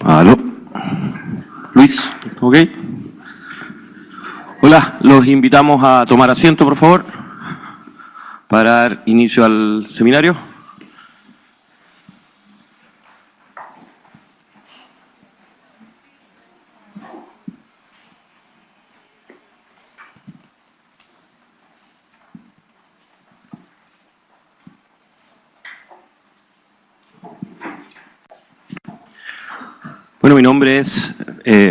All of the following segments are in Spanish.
Aló. Luis, ¿ok? Hola, los invitamos a tomar asiento, por favor, para dar inicio al seminario. Bueno, mi nombre es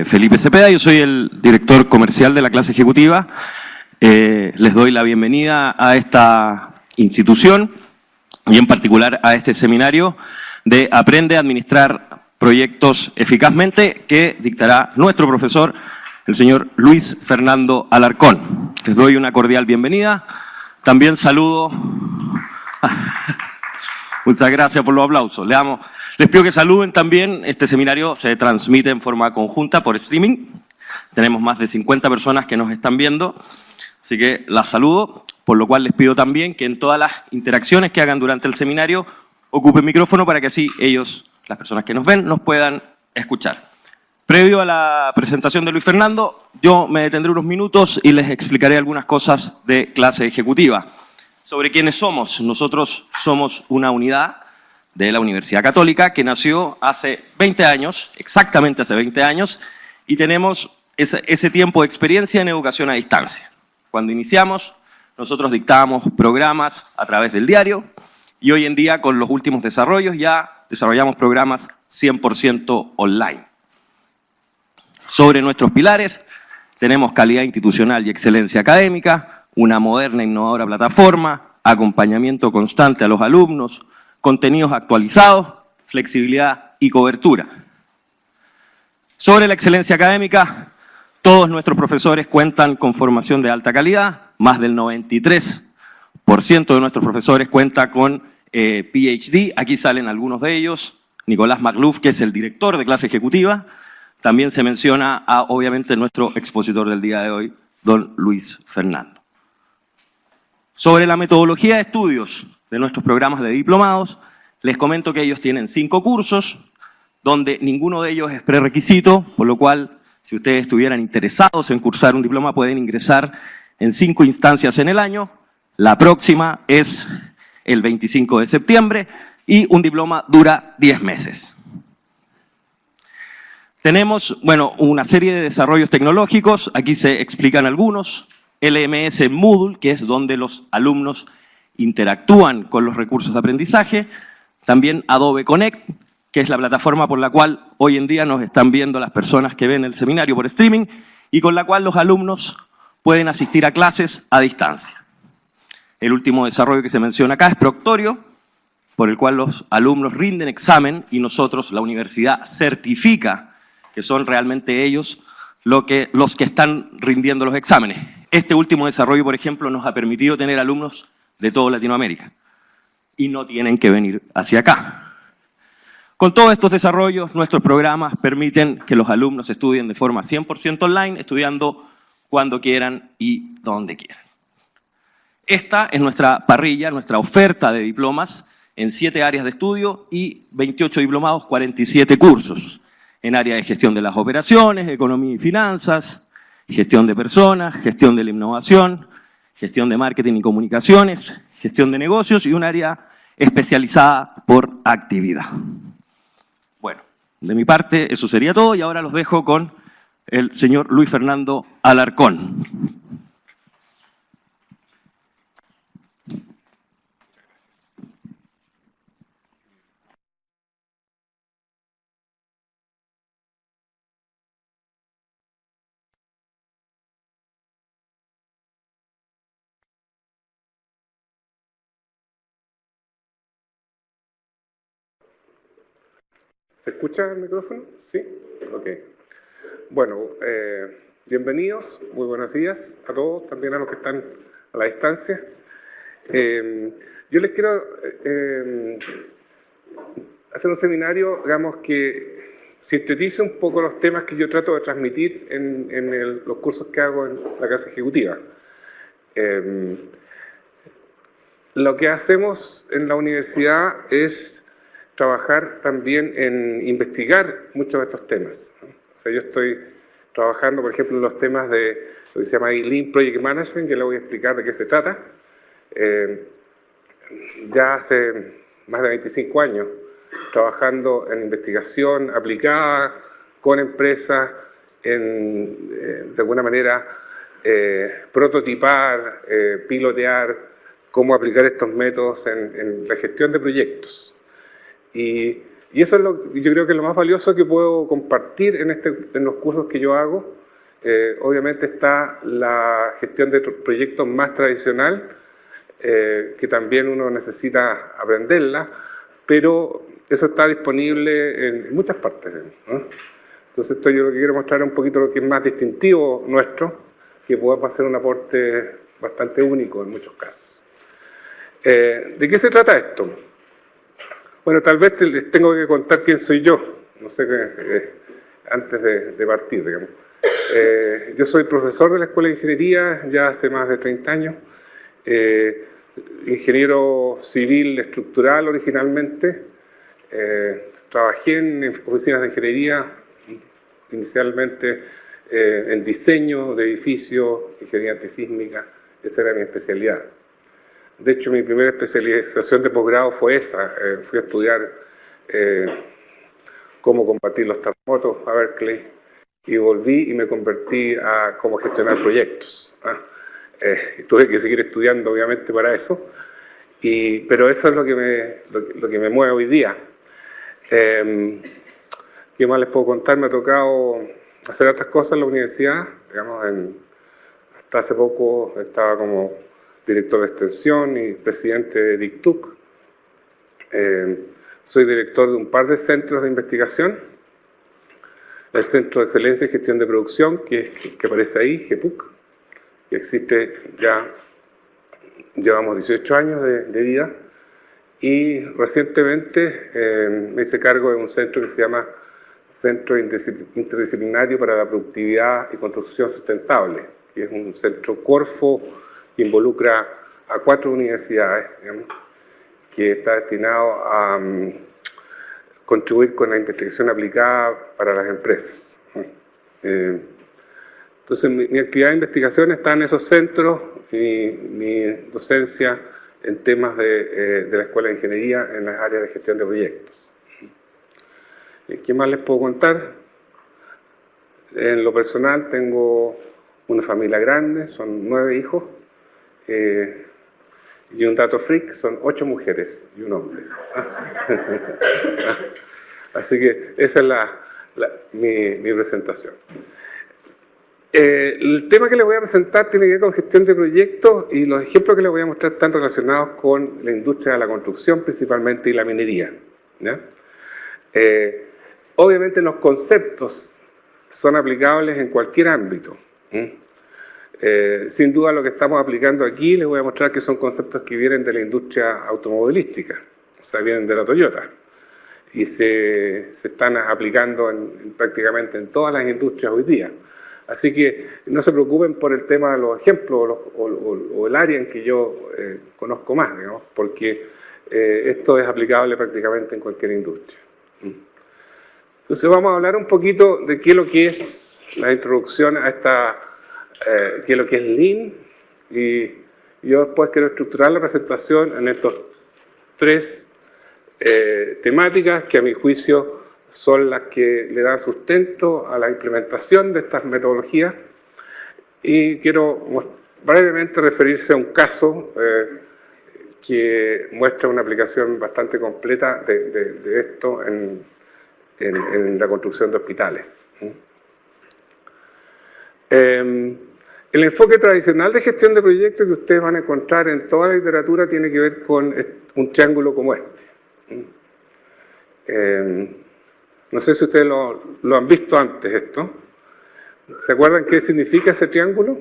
Felipe Cepeda, yo soy el director comercial de la clase ejecutiva. Les doy la bienvenida a esta institución y en particular a este seminario de Aprende a administrar proyectos eficazmente que dictará nuestro profesor, el señor Luis Fernando Alarcón. Les doy una cordial bienvenida. También saludo... Muchas gracias por los aplausos. Les pido que saluden también. Este seminario se transmite en forma conjunta por streaming. Tenemos más de 50 personas que nos están viendo, así que las saludo, por lo cual les pido también que en todas las interacciones que hagan durante el seminario ocupen micrófono para que así ellos, las personas que nos ven, nos puedan escuchar. Previo a la presentación de Luis Fernando, yo me detendré unos minutos y les explicaré algunas cosas de clase ejecutiva. Sobre quiénes somos. Nosotros somos una unidad de la Universidad Católica que nació hace 20 años, exactamente hace 20 años, y tenemos ese tiempo de experiencia en educación a distancia. Cuando iniciamos, nosotros dictábamos programas a través del diario y hoy en día, con los últimos desarrollos, ya desarrollamos programas 100% online. Sobre nuestros pilares, tenemos calidad institucional y excelencia académica, una moderna e innovadora plataforma, acompañamiento constante a los alumnos, contenidos actualizados, flexibilidad y cobertura. Sobre la excelencia académica, todos nuestros profesores cuentan con formación de alta calidad, más del 93% de nuestros profesores cuenta con PhD, aquí salen algunos de ellos, Nicolás Magluf, que es el director de clase ejecutiva, también se menciona a, obviamente, nuestro expositor del día de hoy, don Luis Fernando. Sobre la metodología de estudios de nuestros programas de diplomados, les comento que ellos tienen 5 cursos, donde ninguno de ellos es prerequisito, por lo cual, si ustedes estuvieran interesados en cursar un diploma, pueden ingresar en 5 instancias en el año. La próxima es el 25 de septiembre y un diploma dura 10 meses. Tenemos, bueno, una serie de desarrollos tecnológicos, aquí se explican algunos. LMS Moodle, que es donde los alumnos interactúan con los recursos de aprendizaje. También Adobe Connect, que es la plataforma por la cual hoy en día nos están viendo las personas que ven el seminario por streaming y con la cual los alumnos pueden asistir a clases a distancia. El último desarrollo que se menciona acá es Proctorio, por el cual los alumnos rinden examen y nosotros, la universidad, certifica que son realmente ellos los que están rindiendo los exámenes. Este último desarrollo, por ejemplo, nos ha permitido tener alumnos de toda Latinoamérica y no tienen que venir hacia acá. Con todos estos desarrollos, nuestros programas permiten que los alumnos estudien de forma 100% online, estudiando cuando quieran y donde quieran. Esta es nuestra parrilla, nuestra oferta de diplomas en 7 áreas de estudio y 28 diplomados, 47 cursos en área de gestión de las operaciones, economía y finanzas, gestión de personas, gestión de la innovación, gestión de marketing y comunicaciones, gestión de negocios y un área especializada por actividad. Bueno, de mi parte eso sería todo y ahora los dejo con el señor Luis Fernando Alarcón. ¿Se escucha el micrófono? ¿Sí? Ok. Bueno, bienvenidos, muy buenos días a todos, también a los que están a la distancia. Yo les quiero hacer un seminario, digamos, que sintetice un poco los temas que yo trato de transmitir en los cursos que hago en la clase ejecutiva. Lo que hacemos en la universidad es trabajar también en investigar muchos de estos temas, ¿no? O sea, yo estoy trabajando, por ejemplo, en los temas de lo que se llama ahí Lean Project Management, que le voy a explicar de qué se trata. Ya hace más de 25 años trabajando en investigación aplicada con empresas, de alguna manera prototipar, pilotear cómo aplicar estos métodos en la gestión de proyectos. Y eso es yo creo que es lo más valioso que puedo compartir en los cursos que yo hago. Obviamente está la gestión de proyectos más tradicional, que también uno necesita aprenderla, pero eso está disponible en muchas partes, ¿no? Entonces esto yo lo que quiero mostrar es un poquito lo que es más distintivo nuestro, que podemos hacer un aporte bastante único en muchos casos. ¿De qué se trata esto? Bueno, tal vez les tengo que contar quién soy yo, no sé antes de partir, digamos. Yo soy profesor de la Escuela de Ingeniería ya hace más de 30 años, ingeniero civil estructural originalmente, trabajé en oficinas de ingeniería, inicialmente en diseño de edificios, ingeniería antisísmica, esa era mi especialidad. De hecho, mi primera especialización de posgrado fue esa. Fui a estudiar cómo combatir los terremotos a Berkeley y volví y me convertí a cómo gestionar proyectos. Tuve que seguir estudiando, obviamente, para eso, pero eso es lo que me mueve hoy día. ¿Qué más les puedo contar? Me ha tocado hacer otras cosas en la universidad. Digamos, hasta hace poco estaba como director de extensión y presidente de DICTUC. Soy director de un par de centros de investigación. El Centro de Excelencia y Gestión de Producción, que aparece ahí, GEPUC, que existe ya, llevamos 18 años de vida. Y recientemente me hice cargo de un centro que se llama Centro Interdisciplinario para la Productividad y Construcción Sustentable, que es un centro Corfo que involucra a 4 universidades, digamos, que está destinado a contribuir con la investigación aplicada para las empresas. Entonces, mi actividad de investigación está en esos centros y mi docencia en temas de la Escuela de Ingeniería en las áreas de gestión de proyectos. ¿Qué más les puedo contar? En lo personal tengo una familia grande, son 9 hijos, y un dato freak, son 8 mujeres y un hombre. Así que esa es mi presentación. El tema que les voy a presentar tiene que ver con gestión de proyectos y los ejemplos que les voy a mostrar están relacionados con la industria de la construcción principalmente y la minería, ¿ya? Obviamente los conceptos son aplicables en cualquier ámbito. Sin duda lo que estamos aplicando aquí les voy a mostrar que son conceptos que vienen de la industria automovilística, o sea, vienen de la Toyota y se están aplicando prácticamente en todas las industrias hoy día. Así que no se preocupen por el tema de los ejemplos o el área en que yo conozco más, digamos, porque esto es aplicable prácticamente en cualquier industria. Entonces vamos a hablar un poquito de qué es lo que es la introducción a qué es lo que es Lean, y yo después quiero estructurar la presentación en estos 3 temáticas que a mi juicio son las que le dan sustento a la implementación de estas metodologías, y quiero brevemente referirse a un caso que muestra una aplicación bastante completa de esto en la construcción de hospitales. El enfoque tradicional de gestión de proyectos que ustedes van a encontrar en toda la literatura tiene que ver con un triángulo como este. No sé si ustedes lo han visto antes esto. ¿Se acuerdan qué significa ese triángulo?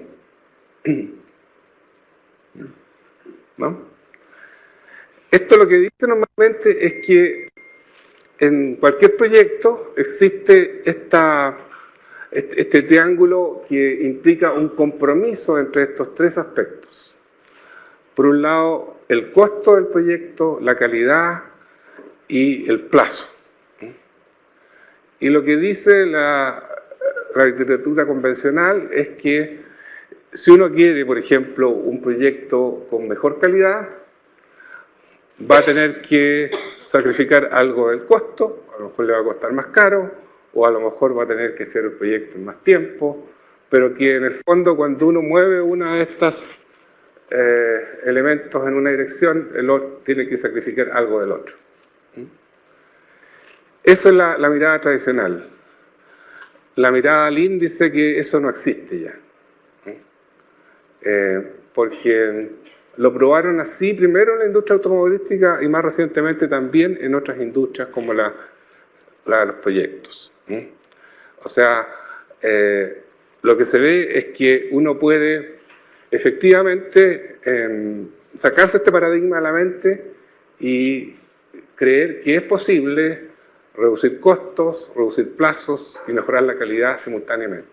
¿No? Esto lo que dice normalmente es que en cualquier proyecto existe este triángulo que implica un compromiso entre estos 3 aspectos. Por un lado, el costo del proyecto, la calidad y el plazo. Y lo que dice la literatura convencional es que si uno quiere, por ejemplo, un proyecto con mejor calidad, va a tener que sacrificar algo del costo, a lo mejor le va a costar más caro, o a lo mejor va a tener que hacer el proyecto en más tiempo, pero que en el fondo cuando uno mueve una de estas elementos en una dirección, el otro tiene que sacrificar algo del otro. Esa es la mirada tradicional. La mirada Lean dice que eso no existe ya. Porque lo probaron así primero en la industria automovilística y más recientemente también en otras industrias como la de los proyectos. O sea, lo que se ve es que uno puede efectivamente sacarse este paradigma de la mente y creer que es posible reducir costos, reducir plazos y mejorar la calidad simultáneamente.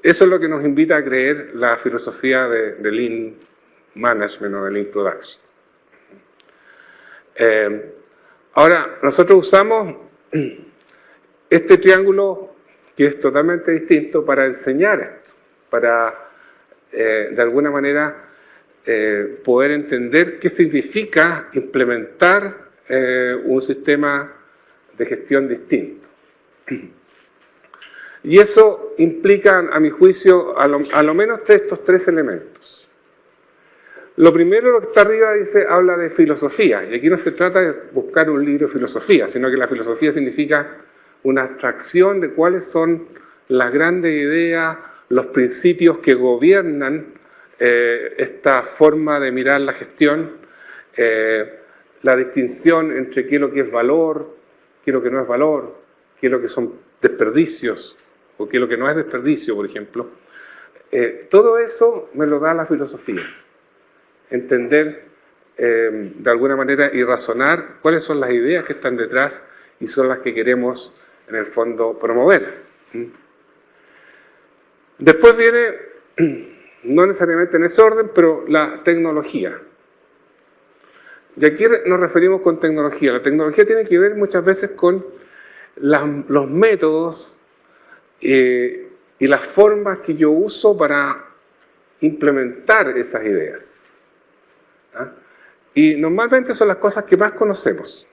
Eso es lo que nos invita a creer la filosofía de Lean Management o de Lean Production. Ahora, nosotros usamos este triángulo que es totalmente distinto para enseñar esto, para de alguna manera poder entender qué significa implementar un sistema de gestión distinto. Y eso implica, a mi juicio, a lo menos estos tres elementos. Lo primero, lo que está arriba, habla de filosofía. Y aquí no se trata de buscar un libro de filosofía, sino que la filosofía significa una abstracción de cuáles son las grandes ideas, los principios que gobiernan esta forma de mirar la gestión, la distinción entre qué es lo que es valor, qué es lo que no es valor, qué es lo que son desperdicios, o qué es lo que no es desperdicio, por ejemplo. Todo eso me lo da la filosofía. Entender de alguna manera y razonar cuáles son las ideas que están detrás y son las que queremos en el fondo promover. Después viene, no necesariamente en ese orden, pero la tecnología. Y aquí nos referimos con tecnología. La tecnología tiene que ver muchas veces con los métodos y las formas que yo uso para implementar esas ideas. Y normalmente son las cosas que más conocemos,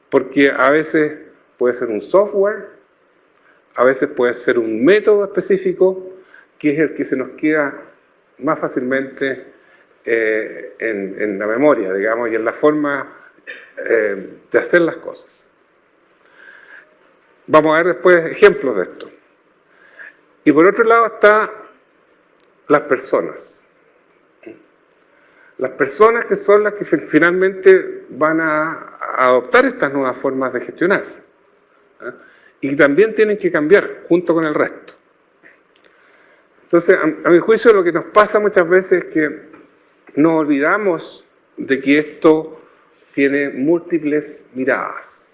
porque a veces puede ser un software, a veces puede ser un método específico, que es el que se nos queda más fácilmente en la memoria, digamos, y en la forma de hacer las cosas. Vamos a ver después ejemplos de esto. Y por otro lado están las personas. Las personas que son las que finalmente van a adoptar estas nuevas formas de gestionar. Y también tienen que cambiar junto con el resto. Entonces, a mi juicio, lo que nos pasa muchas veces es que nos olvidamos de que esto tiene múltiples miradas,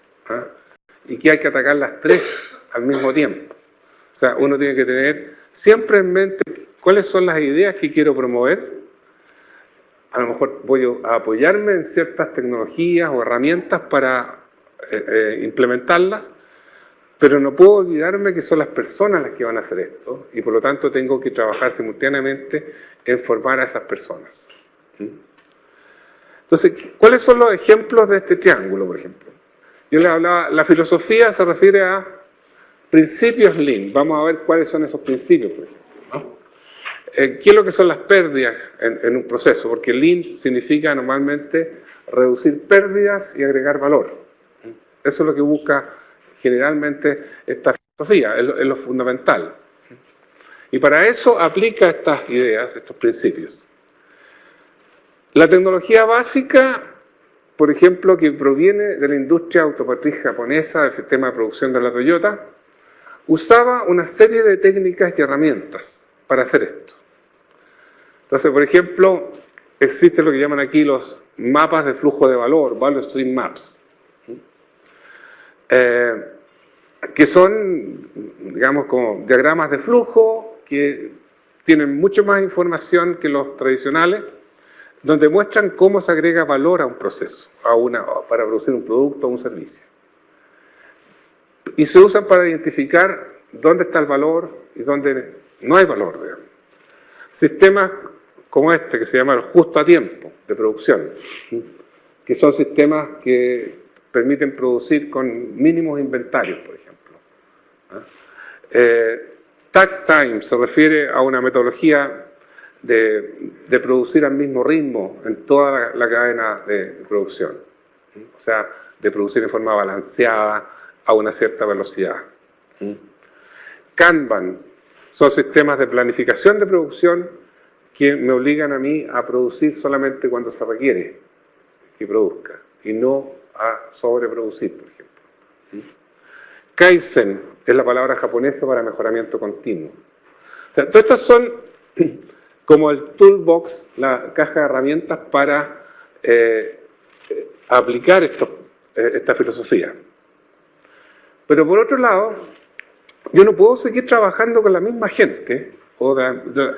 y que hay que atacar las tres al mismo tiempo. O sea, uno tiene que tener siempre en mente cuáles son las ideas que quiero promover. A lo mejor voy a apoyarme en ciertas tecnologías o herramientas para implementarlas, pero no puedo olvidarme que son las personas las que van a hacer esto y por lo tanto tengo que trabajar simultáneamente en formar a esas personas. Entonces, ¿cuáles son los ejemplos de este triángulo, por ejemplo? Yo les hablaba, la filosofía se refiere a principios Lean. Vamos a ver cuáles son esos principios, por ejemplo, ¿no? ¿Qué es lo que son las pérdidas en un proceso? Porque Lean significa normalmente reducir pérdidas y agregar valor. Eso es lo que busca generalmente esta filosofía, es lo fundamental. Y para eso aplica estas ideas, estos principios. La tecnología básica, por ejemplo, que proviene de la industria automotriz japonesa, del sistema de producción de la Toyota, usaba una serie de técnicas y herramientas para hacer esto. Entonces, por ejemplo, existe lo que llaman aquí los mapas de flujo de valor, Value Stream Maps, que son, digamos, como diagramas de flujo que tienen mucho más información que los tradicionales, donde muestran cómo se agrega valor a un proceso, para producir un producto o un servicio. Y se usan para identificar dónde está el valor y dónde no hay valor, digamos. Sistemas como este, que se llama el justo a tiempo de producción, que son sistemas que permiten producir con mínimos inventarios, por ejemplo. Takt time se refiere a una metodología de producir al mismo ritmo en toda la cadena de producción. O sea, de producir de forma balanceada a una cierta velocidad. Kanban son sistemas de planificación de producción que me obligan a mí a producir solamente cuando se requiere que produzca y no a sobreproducir, por ejemplo. Kaizen es la palabra japonesa para mejoramiento continuo. O sea, todas estas son como el toolbox, la caja de herramientas para aplicar esta filosofía. Pero por otro lado, yo no puedo seguir trabajando con la misma gente o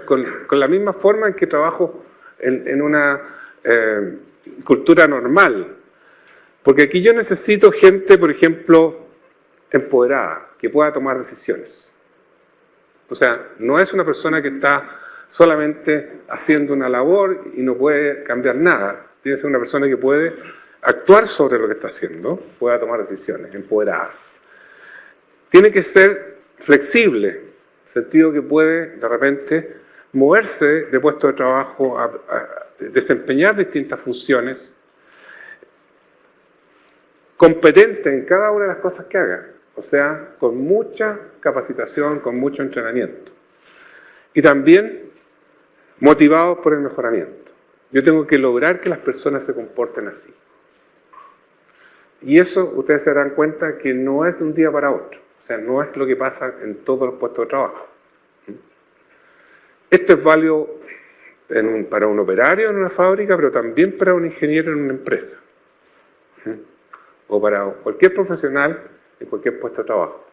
con la misma forma en que trabajo en una cultura normal. Porque aquí yo necesito gente, por ejemplo, empoderada, que pueda tomar decisiones. O sea, no es una persona que está solamente haciendo una labor y no puede cambiar nada. Tiene que ser una persona que puede actuar sobre lo que está haciendo, pueda tomar decisiones empoderadas. Tiene que ser flexible, en el sentido que puede de repente moverse de puesto de trabajo, a desempeñar distintas funciones, competente en cada una de las cosas que haga, o sea, con mucha capacitación, con mucho entrenamiento. Y también motivados por el mejoramiento. Yo tengo que lograr que las personas se comporten así. Y eso ustedes se darán cuenta que no es de un día para otro. O sea, no es lo que pasa en todos los puestos de trabajo. Esto es válido para un operario en una fábrica, pero también para un ingeniero en una empresa. O para cualquier profesional en cualquier puesto de trabajo.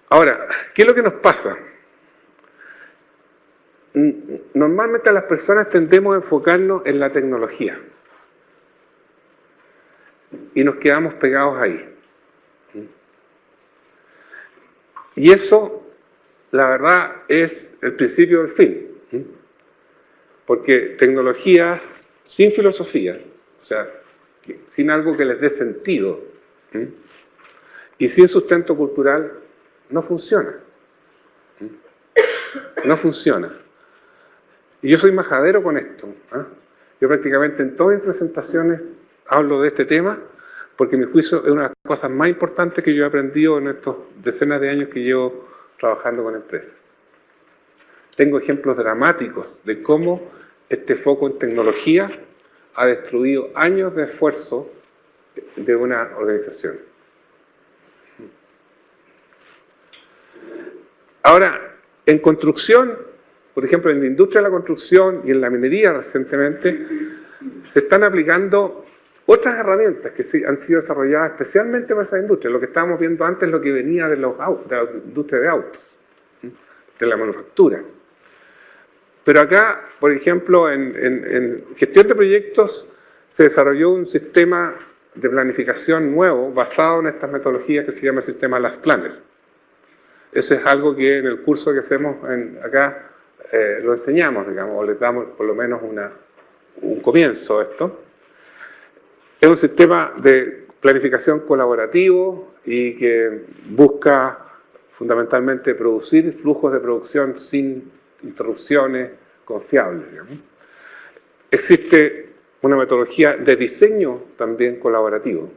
Ahora, ¿qué es lo que nos pasa? Normalmente las personas tendemos a enfocarnos en la tecnología y nos quedamos pegados ahí. Y eso, la verdad, es el principio del fin. Porque tecnologías sin filosofía, o sea, sin algo que les dé sentido, y sin sustento cultural, no funciona. No funciona. Y yo soy majadero con esto. Yo prácticamente en todas mis presentaciones hablo de este tema, porque a mi juicio es una de las cosas más importantes que yo he aprendido en estos decenas de años que llevo trabajando con empresas. Tengo ejemplos dramáticos de cómo este foco en tecnología ha destruido años de esfuerzo de una organización. Ahora, en construcción, por ejemplo, en la industria de la construcción y en la minería recientemente, se están aplicando otras herramientas que han sido desarrolladas especialmente para esa industria. Lo que estábamos viendo antes es lo que venía de la industria de autos, de la manufactura. Pero acá, por ejemplo, en gestión de proyectos se desarrolló un sistema de planificación nuevo basado en estas metodologías que se llama el sistema Last Planner. Eso es algo que en el curso que hacemos acá lo enseñamos, digamos, o les damos por lo menos un comienzo a esto. Es un sistema de planificación colaborativo y que busca fundamentalmente producir flujos de producción sin interrupciones, confiables, digamos. Existe una metodología de diseño también colaborativo.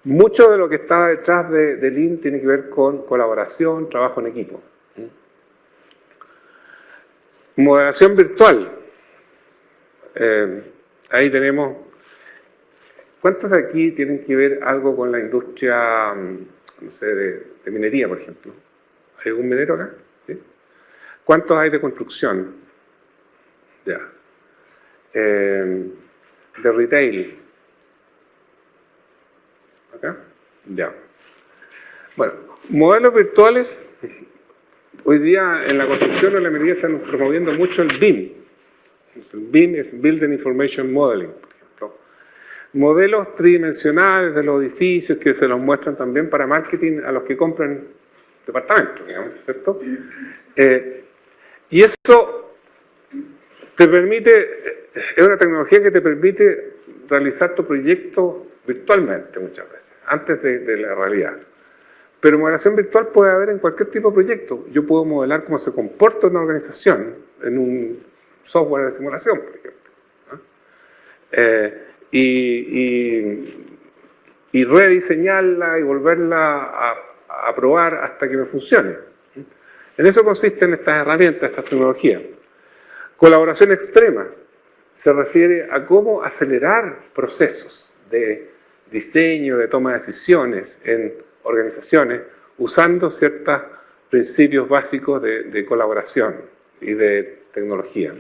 Mucho de lo que está detrás de Lean tiene que ver con colaboración, trabajo en equipo. Moderación virtual. Ahí tenemos... ¿Cuántos de aquí tienen que ver algo con la industria, no sé, de minería, por ejemplo? ¿Hay algún minero acá? ¿Sí? ¿Cuántos hay de construcción? Ya. De retail. ¿Acá? Ya. Bueno, modelos virtuales Hoy día en la construcción o en la minería están promoviendo mucho el BIM. El BIM es Building Information Modeling, por ejemplo. Modelos tridimensionales de los edificios que se los muestran también para marketing a los que compran departamentos, digamos, ¿cierto? Y eso te permite, es una tecnología que te permite realizar tu proyecto virtualmente muchas veces, antes de la realidad. Pero modelación virtual puede haber en cualquier tipo de proyecto. Yo puedo modelar cómo se comporta una organización en un software de simulación, por ejemplo, ¿no? Y rediseñarla y volverla a probar hasta que me funcione. En eso consisten estas herramientas, estas tecnologías. Colaboración extrema se refiere a cómo acelerar procesos de diseño, de toma de decisiones en organizaciones, usando ciertos principios básicos de colaboración y de tecnología.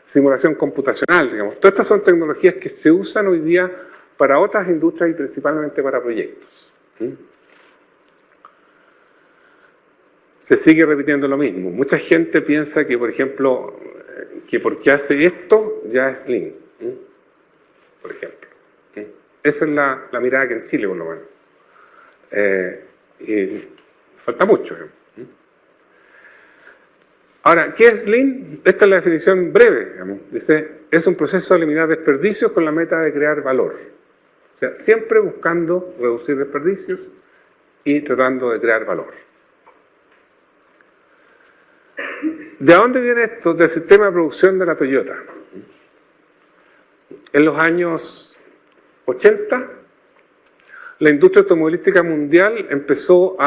Simulación computacional, digamos. Todas estas son tecnologías que se usan hoy día para otras industrias y principalmente para proyectos. Se sigue repitiendo lo mismo. Mucha gente piensa que, por ejemplo, que porque hace esto ya es Lean, por ejemplo. Esa es la mirada que en Chile, por lo menos. Y falta mucho. Ahora, ¿qué es Lean? Esta es la definición breve, digamos. Dice, es un proceso de eliminar desperdicios con la meta de crear valor. O sea, siempre buscando reducir desperdicios y tratando de crear valor. ¿De dónde viene esto? Del sistema de producción de la Toyota. En los años 80, la industria automovilística mundial empezó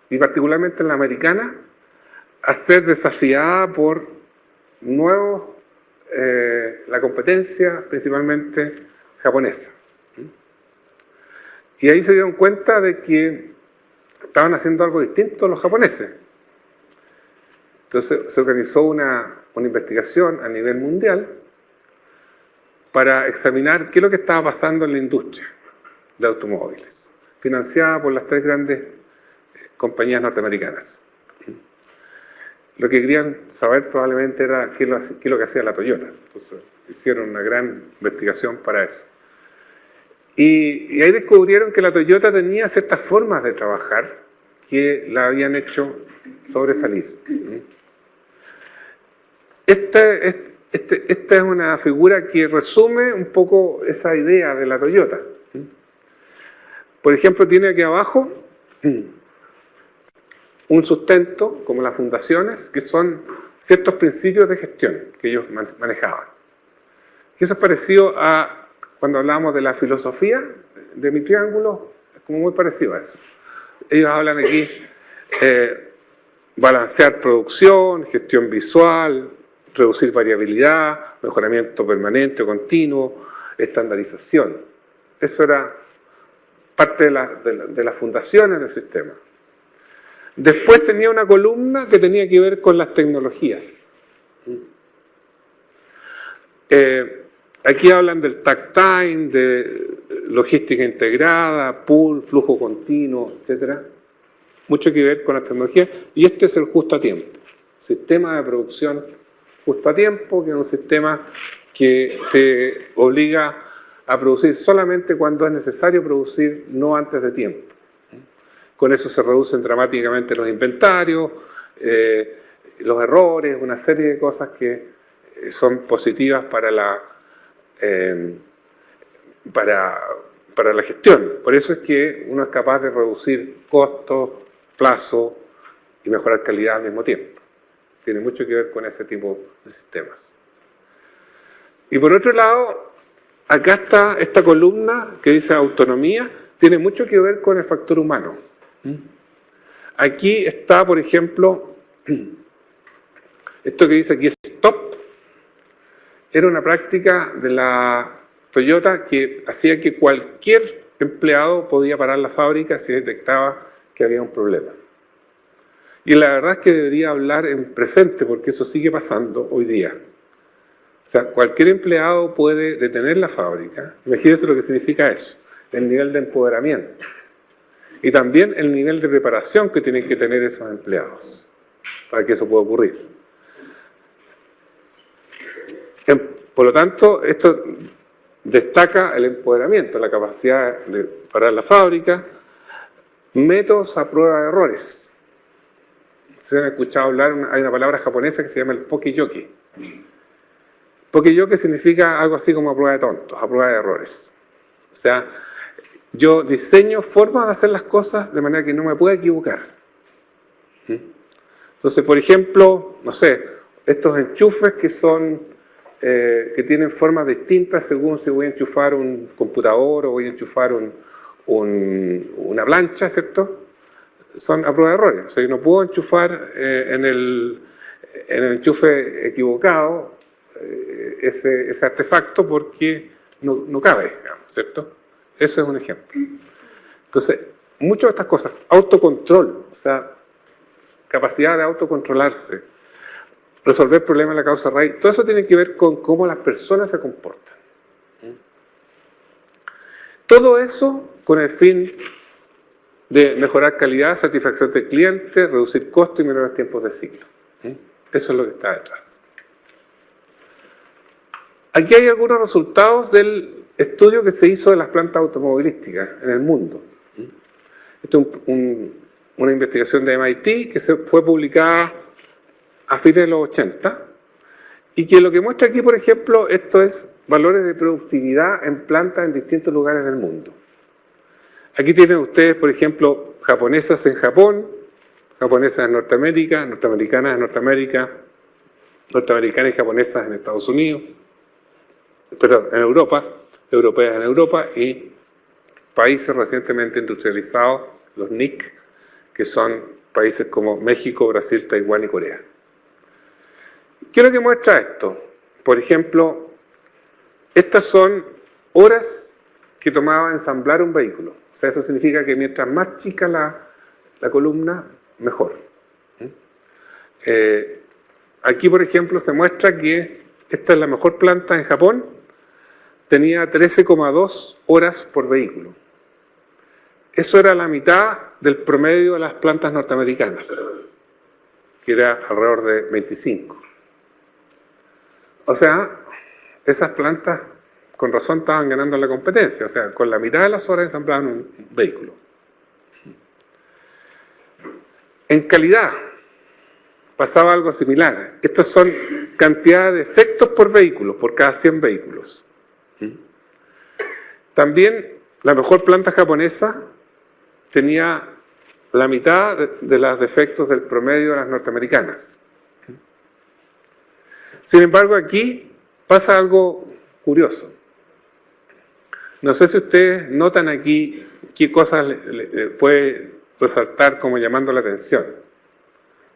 y particularmente en la americana, a ser desafiada por la competencia principalmente japonesa. Y ahí se dieron cuenta de que estaban haciendo algo distinto los japoneses. Entonces se organizó una investigación a nivel mundial para examinar qué es lo que estaba pasando en la industria de automóviles, financiada por las 3 grandes compañías norteamericanas. Lo que querían saber probablemente era qué es lo que hacía la Toyota. Entonces hicieron una gran investigación para eso. Y ahí descubrieron que la Toyota tenía ciertas formas de trabajar que la habían hecho sobresalir. Esta es una figura que resume un poco esa idea de la Toyota. Por ejemplo, tiene aquí abajo un sustento, como las fundaciones, que son ciertos principios de gestión que ellos manejaban. Y eso es parecido a cuando hablábamos de la filosofía de mi triángulo, es como muy parecido a eso. Ellos hablan aquí balancear producción, gestión visual, reducir variabilidad, mejoramiento permanente o continuo, estandarización. Eso era parte de las fundaciones del sistema. Después tenía una columna que tenía que ver con las tecnologías. Aquí hablan del takt time, de logística integrada, pool, flujo continuo, etc. Mucho que ver con las tecnologías. Y este es el justo a tiempo. Sistema de producción justo a tiempo, que es un sistema que te obliga a producir solamente cuando es necesario producir, no antes de tiempo. Con eso se reducen dramáticamente los inventarios, los errores, una serie de cosas que son positivas para la gestión. Por eso es que uno es capaz de reducir costos, plazo y mejorar calidad al mismo tiempo. Tiene mucho que ver con ese tipo de sistemas. Y por otro lado, acá está esta columna que dice autonomía, tiene mucho que ver con el factor humano. Aquí está, por ejemplo, esto que dice aquí stop, era una práctica de la Toyota que hacía que cualquier empleado podía parar la fábrica si detectaba que había un problema. Y la verdad es que debería hablar en presente, porque eso sigue pasando hoy día. O sea, cualquier empleado puede detener la fábrica. Imagínense lo que significa eso, el nivel de empoderamiento. y también el nivel de preparación que tienen que tener esos empleados para que eso pueda ocurrir. Por lo tanto, esto destaca el empoderamiento, la capacidad de parar la fábrica, métodos a prueba de errores. Se han escuchado hablar, hay una palabra japonesa que se llama el poke-yoke. Poke-yoke significa algo así como a prueba de tontos, a prueba de errores. O sea, yo diseño formas de hacer las cosas de manera que no me pueda equivocar. Entonces, por ejemplo, no sé, estos enchufes que son, que tienen formas distintas según si voy a enchufar un computador o voy a enchufar una plancha, ¿cierto? Son a prueba de errores. O sea, yo no puedo enchufar en el enchufe equivocado ese artefacto porque no cabe, digamos, ¿cierto? Eso es un ejemplo. Entonces, muchas de estas cosas, autocontrol, o sea, capacidad de autocontrolarse, resolver problemas de la causa raíz, todo eso tiene que ver con cómo las personas se comportan. Todo eso con el fin de mejorar calidad, satisfacción del cliente, reducir costos y menores tiempos de ciclo. Eso es lo que está detrás. Aquí hay algunos resultados del estudio que se hizo de las plantas automovilísticas en el mundo. Esto es una investigación de MIT que fue publicada a fines de los 80 y que lo que muestra aquí, por ejemplo, esto es valores de productividad en plantas en distintos lugares del mundo. Aquí tienen ustedes, por ejemplo, japonesas en Japón, japonesas en Norteamérica, norteamericanas en Norteamérica, norteamericanas y japonesas en Estados Unidos, perdón, en Europa, europeas en Europa y países recientemente industrializados, los NIC, que son países como México, Brasil, Taiwán y Corea. ¿Qué es lo que muestra esto? Por ejemplo, estas son horas que tomaba ensamblar un vehículo. O sea, eso significa que mientras más chica la columna, mejor. Aquí, por ejemplo, se muestra que esta es la mejor planta en Japón, tenía 13,2 horas por vehículo. Eso era la mitad del promedio de las plantas norteamericanas, que era alrededor de 25. O sea, esas plantas con razón estaban ganando la competencia, o sea, con la mitad de las horas ensamblaban un vehículo. En calidad pasaba algo similar. Estas son cantidad de defectos por vehículo, por cada 100 vehículos. También la mejor planta japonesa tenía la mitad de los defectos del promedio de las norteamericanas. Sin embargo, aquí pasa algo curioso. No sé si ustedes notan aquí qué cosas le puede resaltar como llamando la atención.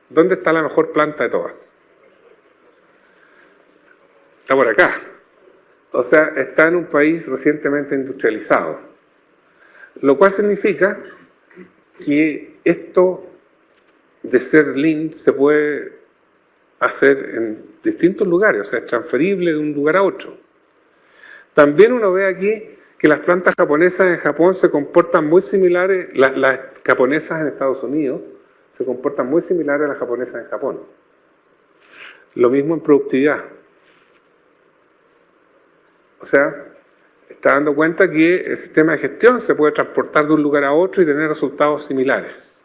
¿Dónde está la mejor planta de todas? Está por acá. O sea, está en un país recientemente industrializado. Lo cual significa que esto de ser Lean se puede hacer en distintos lugares, o sea, es transferible de un lugar a otro. También uno ve aquí que las plantas japonesas en Japón se comportan muy similares, las japonesas en Estados Unidos se comportan muy similares a las japonesas en Japón. Lo mismo en productividad. O sea, está dando cuenta que el sistema de gestión se puede transportar de un lugar a otro y tener resultados similares.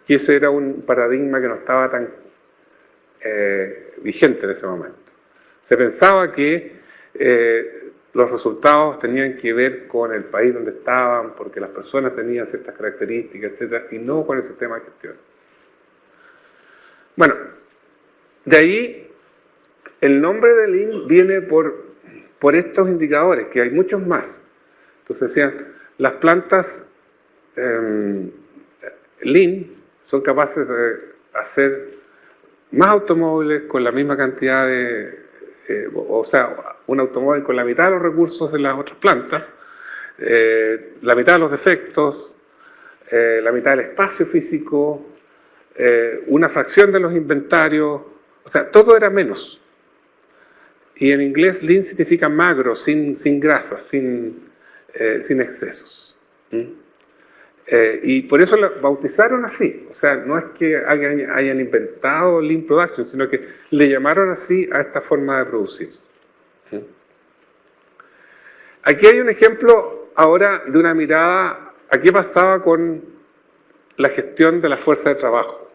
Y ese era un paradigma que no estaba tan vigente en ese momento. Se pensaba que los resultados tenían que ver con el país donde estaban, porque las personas tenían ciertas características, etcétera, y no con el sistema de gestión. Bueno, de ahí el nombre de Lean viene por estos indicadores, que hay muchos más. Entonces decían, las plantas Lean son capaces de hacer más automóviles con la misma cantidad de, o sea, un automóvil con la mitad de los recursos de las otras plantas, la mitad de los defectos, la mitad del espacio físico, una fracción de los inventarios, o sea, todo era menos. Y en inglés lean significa magro, sin grasas, sin excesos. Y por eso lo bautizaron así. O sea, no es que hayan inventado Lean Production, sino que le llamaron así a esta forma de producir. Aquí hay un ejemplo ahora de una mirada a qué pasaba con la gestión de la fuerza de trabajo.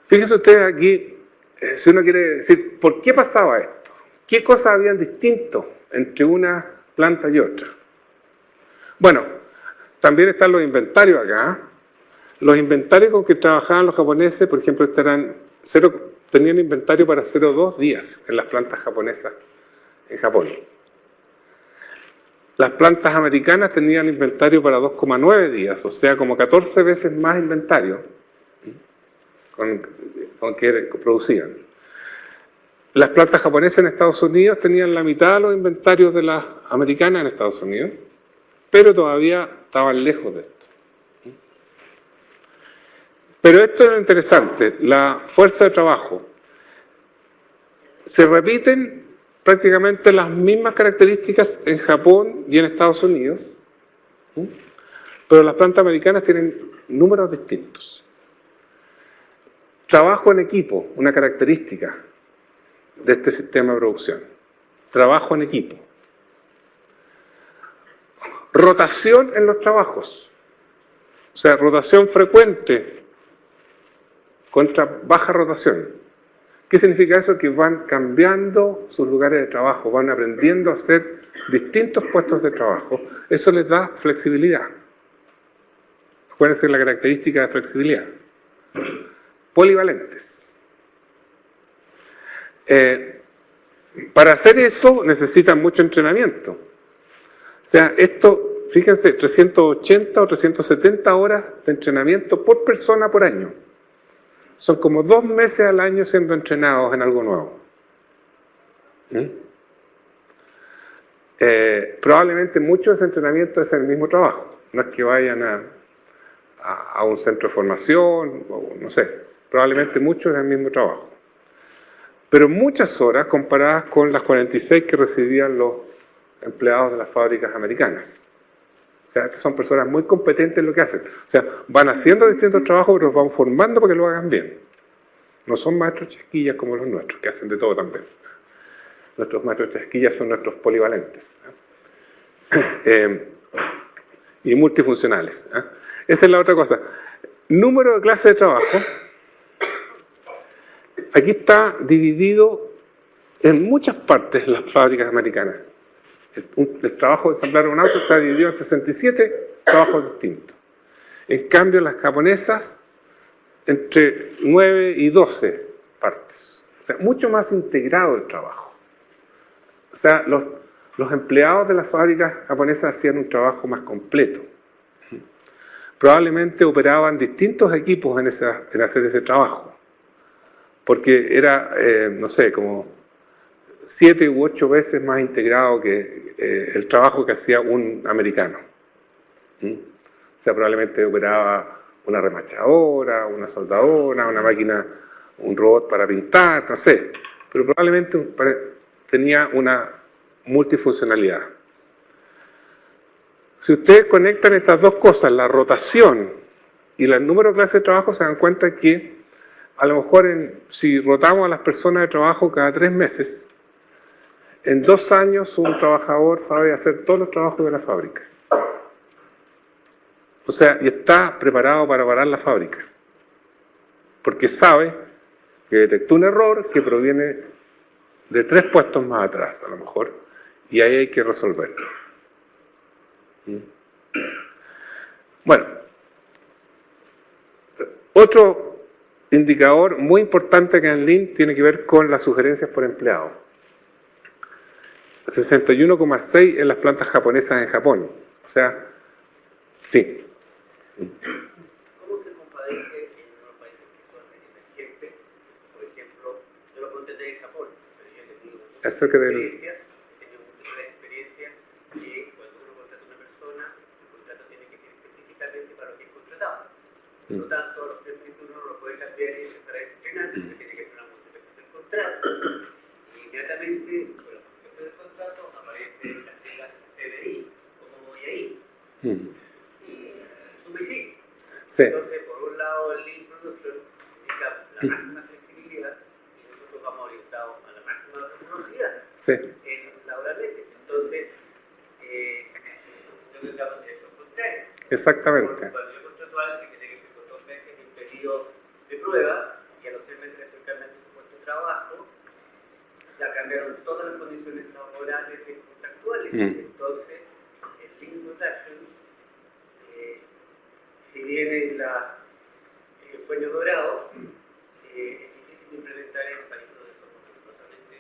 Fíjense ustedes aquí, si uno quiere decir, ¿por qué pasaba esto? ¿Qué cosas habían distinto entre una planta y otra? Bueno, también están los inventarios acá. Los inventarios con que trabajaban los japoneses, por ejemplo, tenían inventario para 0,2 días en las plantas japonesas en Japón. Las plantas americanas tenían inventario para 2,9 días, o sea, como 14 veces más inventario con que producían. Las plantas japonesas en Estados Unidos tenían la mitad de los inventarios de las americanas en Estados Unidos, pero todavía estaban lejos de esto. Pero esto es lo interesante, la fuerza de trabajo. Se repiten prácticamente las mismas características en Japón y en Estados Unidos, pero las plantas americanas tienen números distintos. Trabajo en equipo, una característica de este sistema de producción. Trabajo en equipo. Rotación en los trabajos. O sea, rotación frecuente contra baja rotación. ¿Qué significa eso? Que van cambiando sus lugares de trabajo, van aprendiendo a hacer distintos puestos de trabajo. Eso les da flexibilidad. ¿Cuál es la característica de flexibilidad? Polivalentes. Para hacer eso necesitan mucho entrenamiento. O sea, esto, fíjense, 380 o 370 horas de entrenamiento por persona por año. Son como 2 meses al año siendo entrenados en algo nuevo. Probablemente mucho de ese entrenamiento es el mismo trabajo. No es que vayan a un centro de formación, o no sé. Probablemente mucho es el mismo trabajo. Pero muchas horas comparadas con las 46 que recibían los empleados de las fábricas americanas. O sea, estas son personas muy competentes en lo que hacen. O sea, van haciendo distintos trabajos, pero los van formando para que lo hagan bien. No son maestros chasquillas como los nuestros, que hacen de todo también. Nuestros maestros chasquillas son nuestros polivalentes. Y multifuncionales. Esa es la otra cosa. Número de clases de trabajo. Aquí está dividido en muchas partes las fábricas americanas. El trabajo de ensamblar un auto está dividido en 67 trabajos distintos. En cambio, las japonesas, entre 9 y 12 partes. O sea, mucho más integrado el trabajo. O sea, los empleados de las fábricas japonesas hacían un trabajo más completo. Probablemente operaban distintos equipos en hacer ese trabajo. Porque era, no sé, como 7 u 8 veces más integrado que el trabajo que hacía un americano. O sea, probablemente operaba una remachadora, una soldadora, una máquina, un robot para pintar, no sé. Pero probablemente tenía una multifuncionalidad. Si ustedes conectan estas dos cosas, la rotación y el número de clases de trabajo, se dan cuenta que a lo mejor si rotamos a las personas de trabajo cada 3 meses, en 2 años un trabajador sabe hacer todos los trabajos de la fábrica. O sea, y está preparado para parar la fábrica. Porque sabe que detectó un error que proviene de 3 puestos más atrás, a lo mejor, y ahí hay que resolverlo. Bueno, otro indicador muy importante que en Lean tiene que ver con las sugerencias por empleado. 61,6 en las plantas japonesas en Japón. O sea, sí. ¿Cómo se compadece en unos países que son emergentes? Por ejemplo, yo lo puedo entender en Japón, pero yo les digo, Acerca del... he tenido muchas experiencias que cuando uno contrata a una persona, el contrato tiene que ser específicamente para lo que es contratado. Por lo tanto, a los 3 meses uno no lo puede cambiar y empezar a entrenar, porque tiene que hacer una modificación del contrato. Y inmediatamente, con la modificación del contrato, aparece la sigla CDI. ¿Cómo voy ahí? coincide. Sí. Entonces, por un lado, el Lean Production indica la máxima flexibilidad y nosotros vamos orientados a la máxima rigurosidad Sí. laboralmente. Entonces, yo creo que vamos en dirección contraria. Exactamente. Cuando yo contrato a alguien que tiene que ser por 2 meses en periodo de prueba y a los 3 meses le estoy cambiando su puesto de trabajo, ya cambiaron todas las condiciones laborales y contractuales. Entonces, el Lean Production, si viene el sueño dorado, es difícil de implementar en países donde somos rigurosamente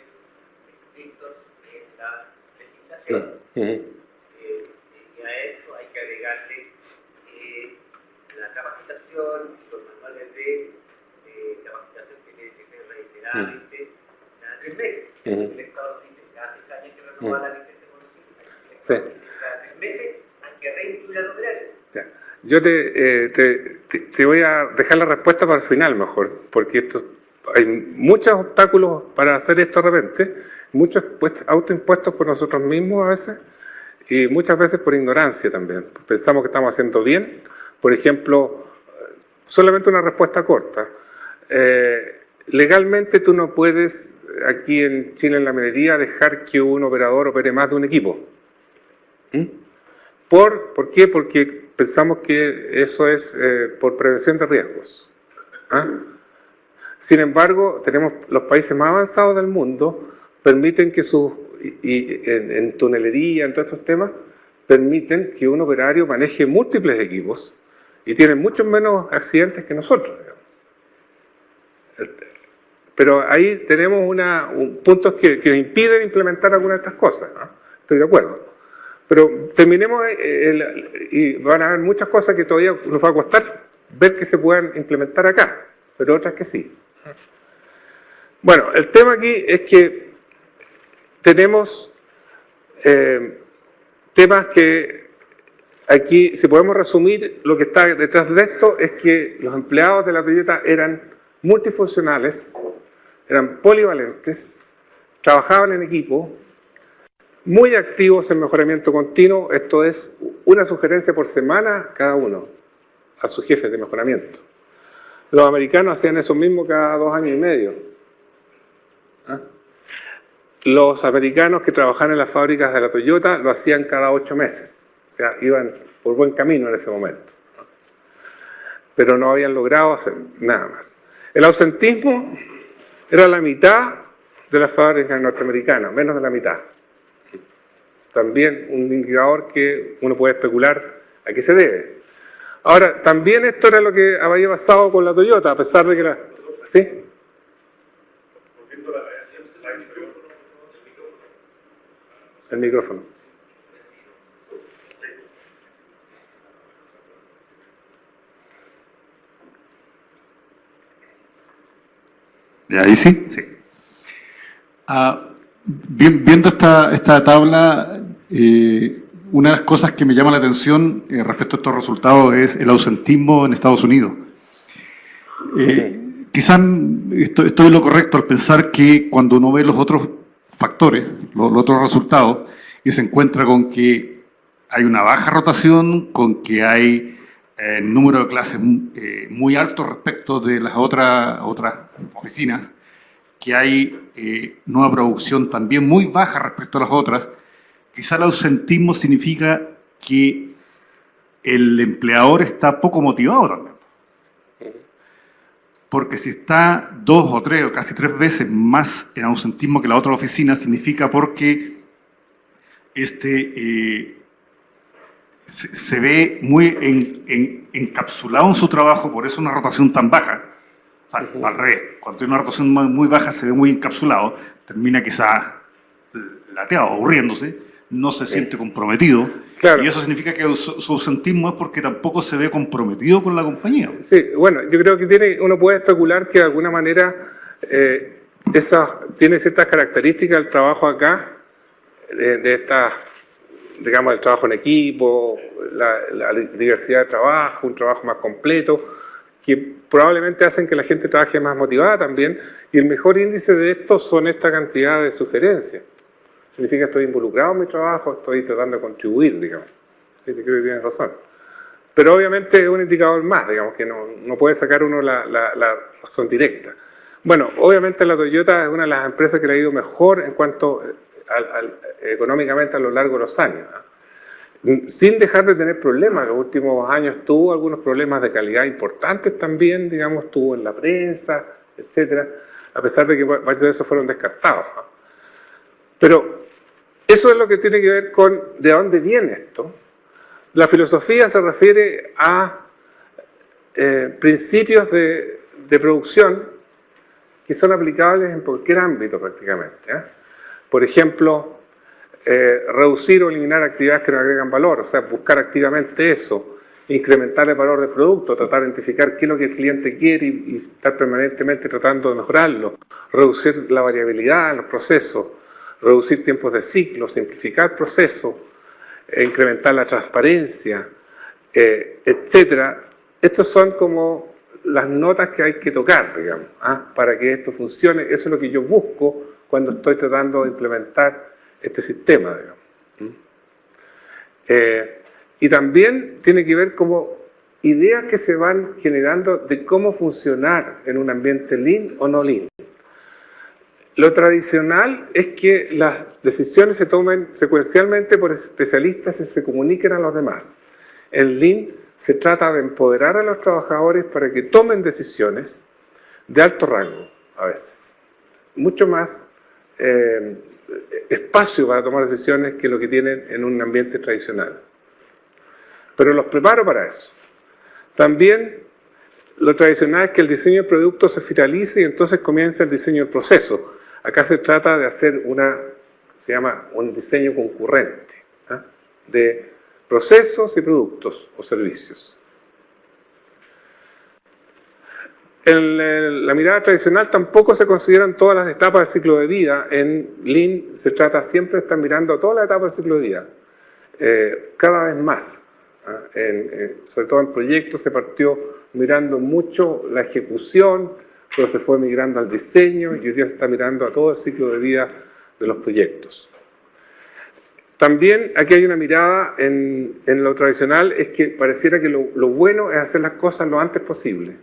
estrictos en la legislación. Y a eso hay que agregarle la capacitación y los manuales de capacitación que tienen que ser reiteradamente cada 3 meses. El Estado dice cada 6 años hay que renovar la licencia de conocimiento. Sí. Cada 3 meses hay que reincluir al operario. Yo te voy a dejar la respuesta para el final mejor, porque hay muchos obstáculos para hacer esto de repente, muchos autoimpuestos por nosotros mismos a veces, y muchas veces por ignorancia también. Pensamos que estamos haciendo bien. Por ejemplo, solamente una respuesta corta. Legalmente tú no puedes, aquí en Chile en la minería, dejar que un operador opere más de un equipo. ¿Por qué? Porque pensamos que eso es por prevención de riesgos. Sin embargo, tenemos los países más avanzados del mundo, permiten que en tunelería, en todos estos temas, permiten que un operario maneje múltiples equipos y tienen muchos menos accidentes que nosotros. Pero ahí tenemos puntos que nos impiden implementar algunas de estas cosas. Estoy de acuerdo. Pero terminemos y van a haber muchas cosas que todavía nos va a costar ver que se puedan implementar acá, pero otras que sí. Bueno, el tema aquí es que tenemos temas que aquí, si podemos resumir, lo que está detrás de esto es que los empleados de la Toyota eran multifuncionales, eran polivalentes, trabajaban en equipo, muy activos en mejoramiento continuo, esto es una sugerencia por semana cada uno a sus jefes de mejoramiento. Los americanos hacían eso mismo cada 2 años y medio. Los americanos que trabajaban en las fábricas de la Toyota lo hacían cada 8 meses, o sea, iban por buen camino en ese momento. Pero no habían logrado hacer nada más. El ausentismo era la mitad de las fábricas norteamericanas, menos de la mitad. También un indicador que uno puede especular a qué se debe. Ahora, también esto era lo que había pasado con la Toyota, a pesar de que la... ¿Sí? El micrófono. ¿Ahí sí? Sí. Viendo esta tabla, una de las cosas que me llama la atención respecto a estos resultados es el ausentismo en Estados Unidos. Quizás estoy en lo correcto al pensar que cuando uno ve los otros factores, los otros resultados, y se encuentra con que hay una baja rotación, con que hay número de clases muy alto respecto de las otras oficinas, que hay nueva producción también muy baja respecto a las otras, quizá el ausentismo significa que el empleador está poco motivado también. Porque si está 2 o 3 o casi 3 veces más en ausentismo que la otra oficina, significa porque se ve muy encapsulado en su trabajo, por eso una rotación tan baja. O sea, al revés, cuando hay una rotación muy baja se ve muy encapsulado, termina quizás lateado, aburriéndose, no se siente comprometido, claro. Y eso significa que su ausentismo es porque tampoco se ve comprometido con la compañía. Sí, bueno, yo creo que uno puede especular que de alguna manera tiene ciertas características el trabajo acá, de esta, digamos, el trabajo en equipo, la diversidad de trabajo, un trabajo más completo, que probablemente hacen que la gente trabaje más motivada también, y el mejor índice de esto son esta cantidad de sugerencias. Significa que estoy involucrado en mi trabajo, estoy tratando de contribuir, digamos. Sí, creo que tienes razón. Pero obviamente es un indicador más, digamos, que no puede sacar uno la razón directa. Bueno, obviamente la Toyota es una de las empresas que le ha ido mejor en cuanto económicamente a lo largo de los años, sin dejar de tener problemas. En los últimos años tuvo algunos problemas de calidad importantes también, digamos, tuvo en la prensa, etcétera, a pesar de que varios de esos fueron descartados. Pero eso es lo que tiene que ver con de dónde viene esto. La filosofía se refiere a principios de producción que son aplicables en cualquier ámbito prácticamente. Por ejemplo, reducir o eliminar actividades que no agregan valor, o sea, buscar activamente eso, incrementar el valor del producto, tratar de identificar qué es lo que el cliente quiere y estar permanentemente tratando de mejorarlo, reducir la variabilidad en los procesos, reducir tiempos de ciclo, simplificar procesos, incrementar la transparencia, etcétera. Estos son como las notas que hay que tocar, digamos, para que esto funcione. Eso es lo que yo busco cuando estoy tratando de implementar este sistema, digamos. Y también tiene que ver como ideas que se van generando de cómo funcionar en un ambiente Lean o no Lean. Lo tradicional es que las decisiones se tomen secuencialmente por especialistas y se comuniquen a los demás. En Lean se trata de empoderar a los trabajadores para que tomen decisiones de alto rango, a veces. Mucho más espacio para tomar decisiones que lo que tienen en un ambiente tradicional. Pero los preparo para eso. También lo tradicional es que el diseño del producto se finalice y entonces comienza el diseño del proceso. Acá se trata de hacer se llama un diseño concurrente, de procesos y productos o servicios. En la mirada tradicional tampoco se consideran todas las etapas del ciclo de vida. En Lean se trata siempre de estar mirando todas las etapas del ciclo de vida, cada vez más. Sobre todo en proyectos se partió mirando mucho la ejecución, pero se fue migrando al diseño y hoy día se está mirando a todo el ciclo de vida de los proyectos. También aquí hay una mirada en lo tradicional, es que pareciera que lo bueno es hacer las cosas lo antes posible.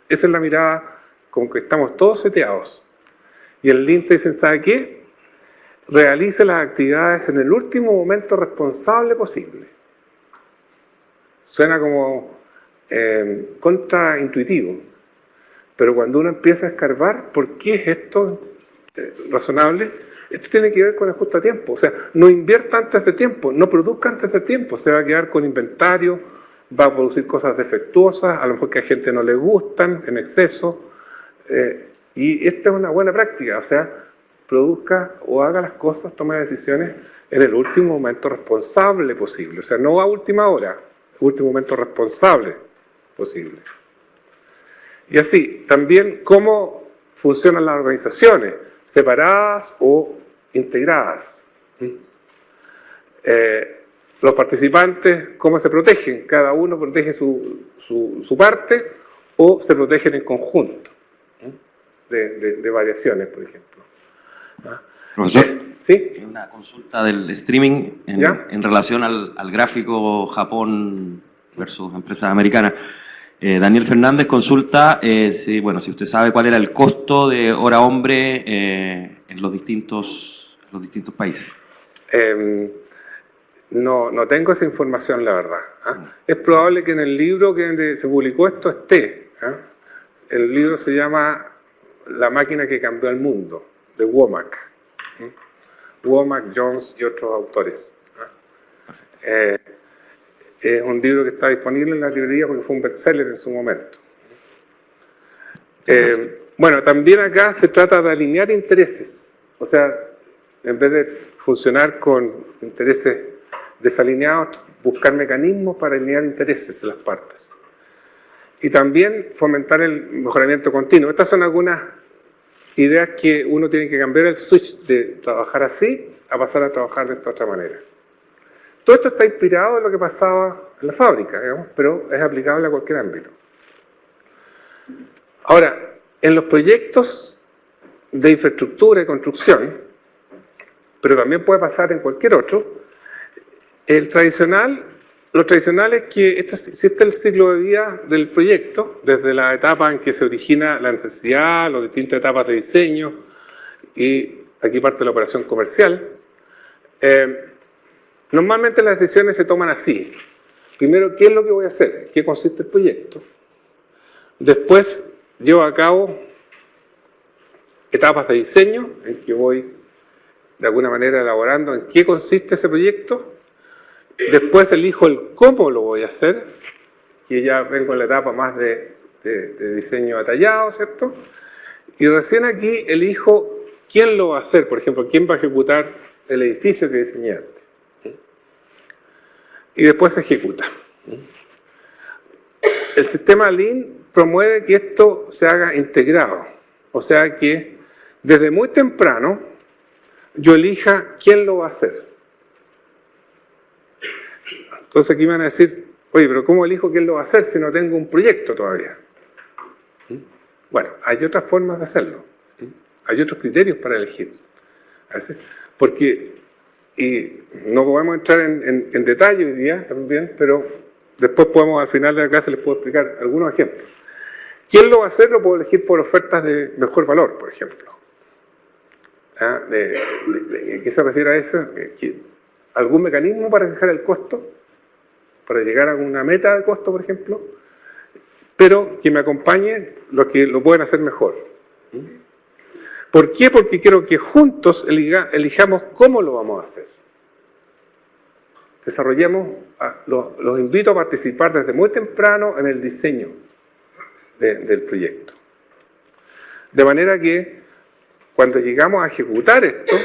Esa es la mirada con que estamos todos seteados. Y el Lean te dicen, ¿sabe qué? Realice las actividades en el último momento responsable posible. Suena como contraintuitivo, pero cuando uno empieza a escarbar, ¿por qué es esto razonable? Esto tiene que ver con el justo a tiempo. O sea, no invierta antes de tiempo, no produzca antes de tiempo, se va a quedar con inventario, va a producir cosas defectuosas, a lo mejor que a gente no le gustan en exceso, y esta es una buena práctica, o sea, produzca o haga las cosas, tome decisiones en el último momento responsable posible, o sea, no a última hora, último momento responsable posible. Y así, también cómo funcionan las organizaciones, separadas o integradas. Los participantes, ¿cómo se protegen? Cada uno protege su parte o se protegen en conjunto de variaciones, por ejemplo. Profesor, ¿sí? Hay una consulta del streaming en relación al gráfico Japón versus empresas americanas. Daniel Fernández consulta si usted sabe cuál era el costo de hora hombre en los distintos países. No tengo esa información, la verdad. Es probable que en el libro que se publicó esto esté. El libro se llama La máquina que cambió el mundo, de Womack. Womack, Jones y otros autores. Es un libro que está disponible en la librería porque fue un bestseller en su momento. Bueno, también acá se trata de alinear intereses. O sea, en vez de funcionar con intereses desalineados, buscar mecanismos para alinear intereses en las partes. Y también fomentar el mejoramiento continuo. Estas son algunas ideas que uno tiene que cambiar el switch de trabajar así a pasar a trabajar de esta otra manera. Todo esto está inspirado en lo que pasaba en la fábrica, digamos, pero es aplicable a cualquier ámbito. Ahora, en los proyectos de infraestructura y construcción, pero también puede pasar en cualquier otro, el tradicional lo tradicional es que si este es el ciclo de vida del proyecto, desde la etapa en que se origina la necesidad, las distintas etapas de diseño, y aquí parte la operación comercial. Normalmente las decisiones se toman así. Primero, ¿qué es lo que voy a hacer? ¿En qué consiste el proyecto? Después, llevo a cabo etapas de diseño, en que voy de alguna manera elaborando en qué consiste ese proyecto. Después elijo el cómo lo voy a hacer, que ya vengo en la etapa más de diseño detallado, ¿cierto? Y recién aquí elijo quién lo va a hacer, por ejemplo, quién va a ejecutar el edificio que diseñé antes. Y después se ejecuta. El sistema Lean promueve que esto se haga integrado, o sea que desde muy temprano yo elija quién lo va a hacer. Entonces aquí me van a decir, oye, pero ¿cómo elijo quién lo va a hacer si no tengo un proyecto todavía? Bueno, hay otras formas de hacerlo. Hay otros criterios para elegir. Porque, y no podemos entrar en detalle hoy día también, pero después podemos, al final de la clase les puedo explicar algunos ejemplos. ¿Quién lo va a hacer? Lo puedo elegir por ofertas de mejor valor, por ejemplo. ¿Qué se refiere a eso? ¿Algún mecanismo para fijar el costo? Para llegar a una meta de costo, por ejemplo, pero que me acompañe los que lo pueden hacer mejor. ¿Por qué? Porque quiero que juntos elijamos cómo lo vamos a hacer. Desarrollemos, los invito a participar desde muy temprano en el diseño del proyecto. De manera que cuando llegamos a ejecutar esto,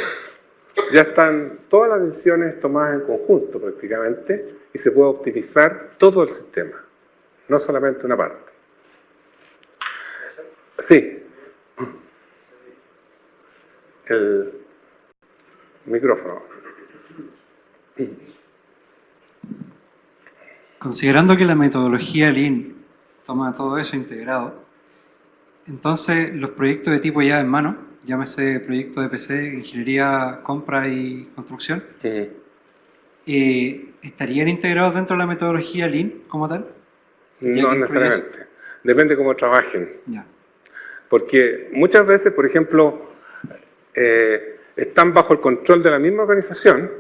ya están todas las decisiones tomadas en conjunto prácticamente y se puede optimizar todo el sistema, no solamente una parte. Sí. El micrófono. Considerando que la metodología Lean toma todo eso integrado, entonces los proyectos de tipo llave en mano, llámese proyecto de PC, ingeniería, compra y construcción, ¿estarían integrados dentro de la metodología Lean como tal? No necesariamente. Depende cómo trabajen. Ya. Porque muchas veces, por ejemplo, están bajo el control de la misma organización,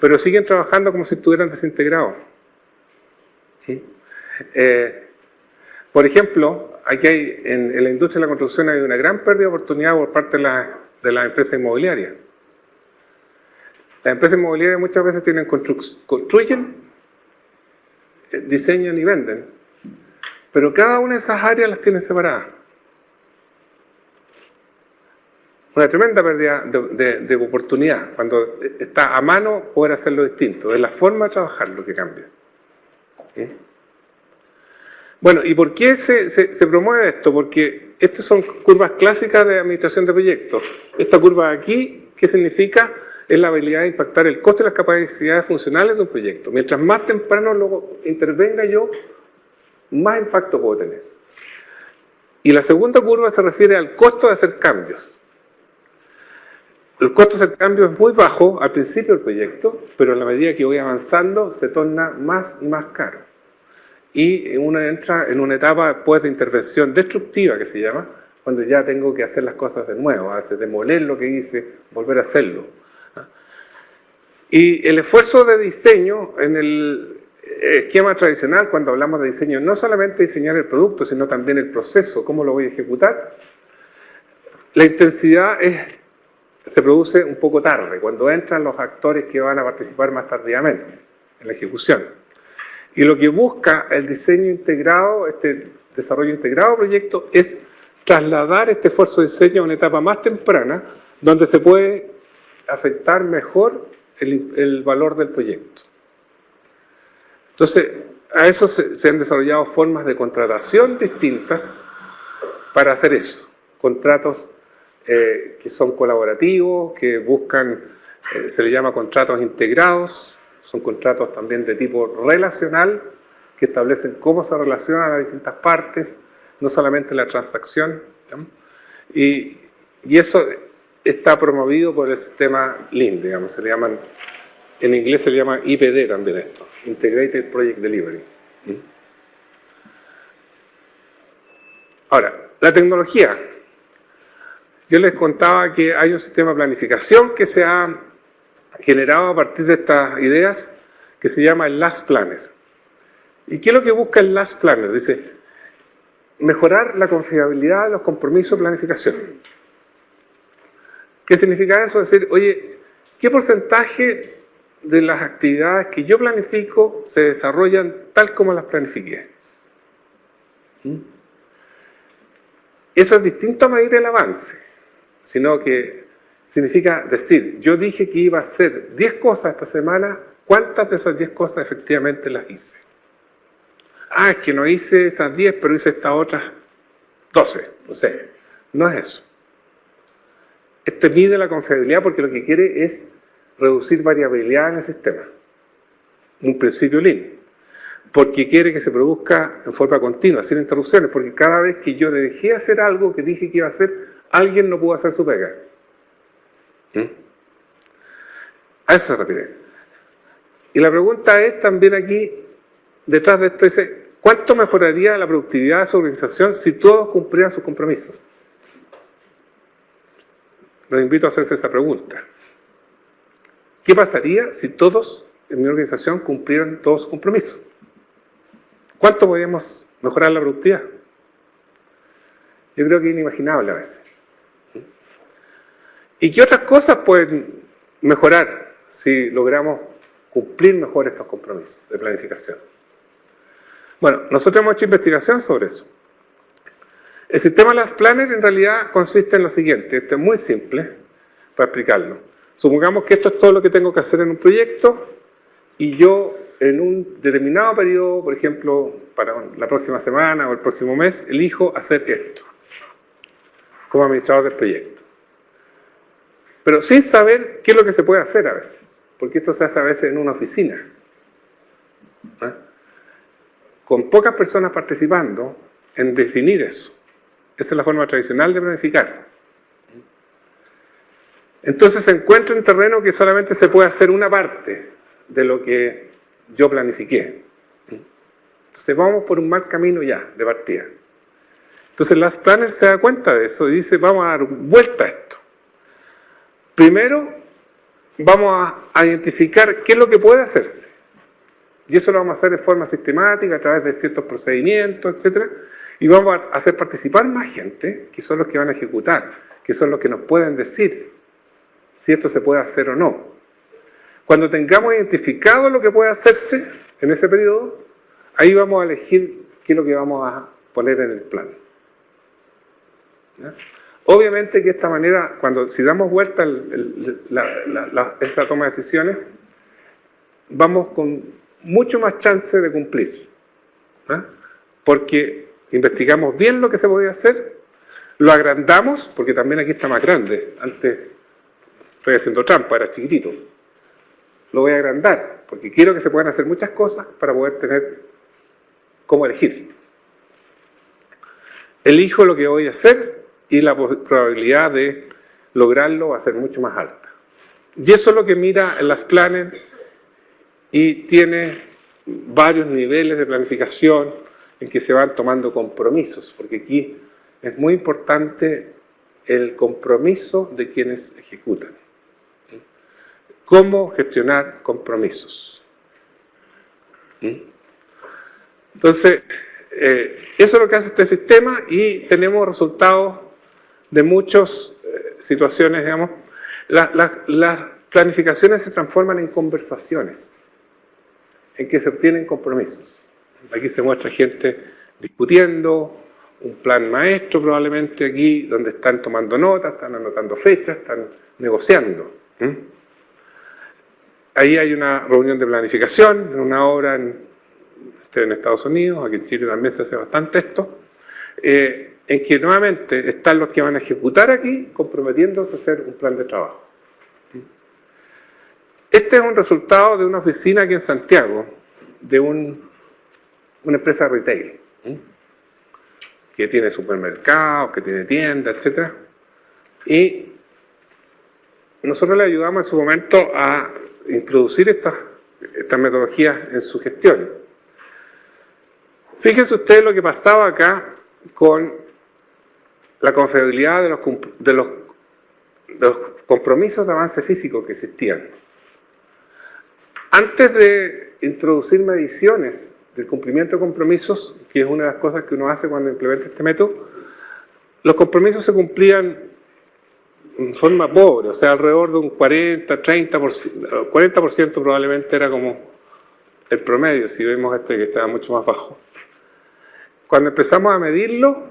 pero siguen trabajando como si estuvieran desintegrados. Por ejemplo, aquí hay, en la industria de la construcción hay una gran pérdida de oportunidad por parte de las empresas inmobiliarias. Las empresas inmobiliarias muchas veces construyen, diseñan y venden, pero cada una de esas áreas las tienen separadas. Una tremenda pérdida de oportunidad cuando está a mano poder hacerlo distinto. Es la forma de trabajar lo que cambia. Bueno, ¿y por qué se promueve esto? Porque estas son curvas clásicas de administración de proyectos. Esta curva de aquí, ¿qué significa? Es la habilidad de impactar el costo y las capacidades funcionales de un proyecto. Mientras más temprano luego intervenga yo, más impacto puedo tener. Y la segunda curva se refiere al costo de hacer cambios. El costo de hacer cambios es muy bajo al principio del proyecto, pero a la medida que voy avanzando se torna más y más caro. Y uno entra en una etapa después de intervención destructiva, que se llama, cuando ya tengo que hacer las cosas de nuevo, a veces demoler lo que hice, volver a hacerlo. Y el esfuerzo de diseño en el esquema tradicional, cuando hablamos de diseño, no solamente diseñar el producto, sino también el proceso, cómo lo voy a ejecutar. La intensidad se produce un poco tarde, cuando entran los actores que van a participar más tardíamente en la ejecución. Y lo que busca el diseño integrado, este desarrollo integrado proyecto, es trasladar este esfuerzo de diseño a una etapa más temprana, donde se puede afectar mejor el valor del proyecto. Entonces, a eso se han desarrollado formas de contratación distintas para hacer eso. Contratos que son colaborativos, que buscan, se le llama contratos integrados, son contratos también de tipo relacional, que establecen cómo se relacionan las distintas partes, no solamente la transacción. Y eso está promovido por el sistema Lean, digamos, se le llaman En inglés se le llama IPD también esto, Integrated Project Delivery. Ahora, la tecnología. Yo les contaba que hay un sistema de planificación que se ha generado a partir de estas ideas que se llama el Last Planner. ¿Y qué es lo que busca el Last Planner? Dice, mejorar la confiabilidad de los compromisos de planificación. ¿Qué significa eso? Es decir, oye, ¿qué porcentaje de las actividades que yo planifico se desarrollan tal como las planifiqué? Eso es distinto a medir el avance, sino que significa decir, yo dije que iba a hacer 10 cosas esta semana, ¿cuántas de esas 10 cosas efectivamente las hice? Ah, es que no hice esas 10, pero hice estas otras 12, no sé, no es eso. Esto mide la confiabilidad porque lo que quiere es reducir variabilidad en el sistema. Un principio Lean. Porque quiere que se produzca en forma continua, sin interrupciones, porque cada vez que yo dejé hacer algo que dije que iba a hacer, alguien no pudo hacer su pega. A eso se refiere. Y la pregunta es también aquí, detrás de esto, dice, ¿cuánto mejoraría la productividad de su organización si todos cumplieran sus compromisos? Los invito a hacerse esa pregunta. ¿Qué pasaría si todos en mi organización cumplieran todos sus compromisos? ¿Cuánto podríamos mejorar la productividad? Yo creo que es inimaginable a veces. ¿Y qué otras cosas pueden mejorar si logramos cumplir mejor estos compromisos de planificación? Bueno, nosotros hemos hecho investigación sobre eso. El sistema Last Planner en realidad consiste en lo siguiente, esto es muy simple para explicarlo. Supongamos que esto es todo lo que tengo que hacer en un proyecto y yo en un determinado periodo, por ejemplo, para la próxima semana o el próximo mes, elijo hacer esto como administrador del proyecto. Pero sin saber qué es lo que se puede hacer a veces, porque esto se hace a veces en una oficina, con pocas personas participando en definir eso. Esa es la forma tradicional de planificar. Entonces se encuentra en terreno que solamente se puede hacer una parte de lo que yo planifiqué. Entonces vamos por un mal camino ya, de partida. Entonces Last Planner se da cuenta de eso y dice, vamos a dar vuelta a esto. Primero, vamos a identificar qué es lo que puede hacerse. Y eso lo vamos a hacer de forma sistemática, a través de ciertos procedimientos, etc. Y vamos a hacer participar más gente, que son los que van a ejecutar, que son los que nos pueden decir si esto se puede hacer o no. Cuando tengamos identificado lo que puede hacerse en ese periodo, ahí vamos a elegir qué es lo que vamos a poner en el plan. ¿Ya? Obviamente que de esta manera, si damos vuelta esa toma de decisiones, vamos con mucho más chance de cumplir. ¿Ya? Porque investigamos bien lo que se podía hacer, lo agrandamos, porque también aquí está más grande. Antes estoy haciendo trampa, era chiquitito. Lo voy a agrandar, porque quiero que se puedan hacer muchas cosas para poder tener cómo elegir. Elijo lo que voy a hacer y la probabilidad de lograrlo va a ser mucho más alta. Y eso es lo que mira en Last Planner y tiene varios niveles de planificación en que se van tomando compromisos, porque aquí es muy importante el compromiso de quienes ejecutan. ¿Cómo gestionar compromisos? Entonces, eso es lo que hace este sistema y tenemos resultados de muchas situaciones, digamos. Las planificaciones se transforman en conversaciones, en que se obtienen compromisos. Aquí se muestra gente discutiendo, un plan maestro probablemente aquí, donde están tomando notas, están anotando fechas, están negociando. Ahí hay una reunión de planificación, en una obra en Estados Unidos, aquí en Chile también se hace bastante esto, en que nuevamente están los que van a ejecutar aquí, comprometiéndose a hacer un plan de trabajo. Este es un resultado de una oficina aquí en Santiago, de una empresa retail, que tiene supermercados, que tiene tiendas, etc. Y nosotros le ayudamos en su momento a introducir estas metodologías en su gestión. Fíjense ustedes lo que pasaba acá con la confiabilidad de los compromisos de avance físico que existían. Antes de introducir mediciones del cumplimiento de compromisos, que es una de las cosas que uno hace cuando implementa este método, los compromisos se cumplían en forma pobre, o sea, alrededor de un 40%, 40% probablemente era como el promedio, si vemos este que estaba mucho más bajo. Cuando empezamos a medirlo,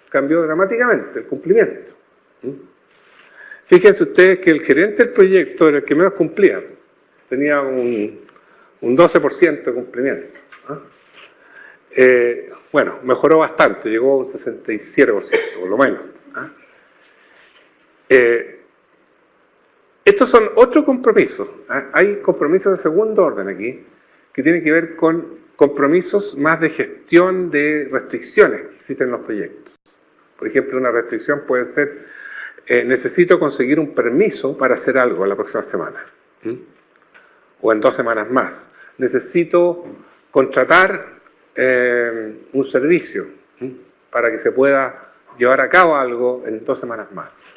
cambió dramáticamente el cumplimiento. Fíjense ustedes que el gerente del proyecto era el que menos cumplía, tenía un 12% de cumplimiento. Bueno, mejoró bastante, llegó a un 67%, por lo menos. Estos son otros compromisos. Hay compromisos de segundo orden aquí, que tienen que ver con compromisos más de gestión de restricciones que existen en los proyectos. Por ejemplo, una restricción puede ser, necesito conseguir un permiso para hacer algo en la próxima semana, o en 2 semanas más. Necesito contratar un servicio para que se pueda llevar a cabo algo en 2 semanas más.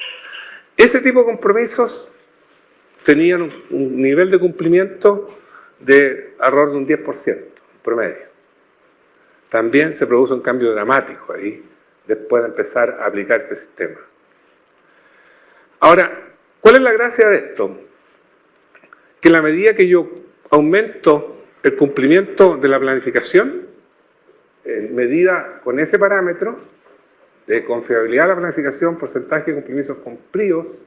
Ese tipo de compromisos tenían un nivel de cumplimiento de alrededor de un 10% promedio. También se produce un cambio dramático ahí, después de empezar a aplicar este sistema. Ahora, ¿cuál es la gracia de esto? Que en la medida que yo aumento el cumplimiento de la planificación, en medida con ese parámetro de confiabilidad de la planificación, porcentaje de compromisos cumplidos,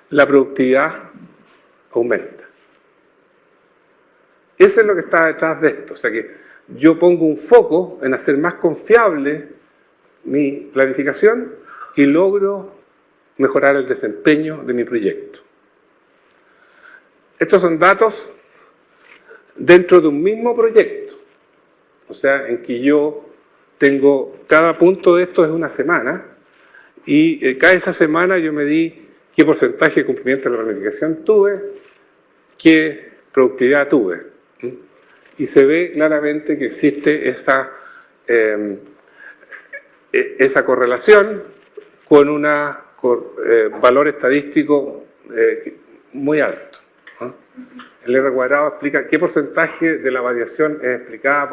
la productividad aumenta. Eso es lo que está detrás de esto. O sea que yo pongo un foco en hacer más confiable mi planificación y logro mejorar el desempeño de mi proyecto. Estos son datos dentro de un mismo proyecto. O sea, en que yo tengo, cada punto de esto es una semana, y cada esa semana yo medí qué porcentaje de cumplimiento de la planificación tuve, qué productividad tuve. Y se ve claramente que existe esa correlación con un valor estadístico muy alto. El R cuadrado explica qué porcentaje de la variación es explicada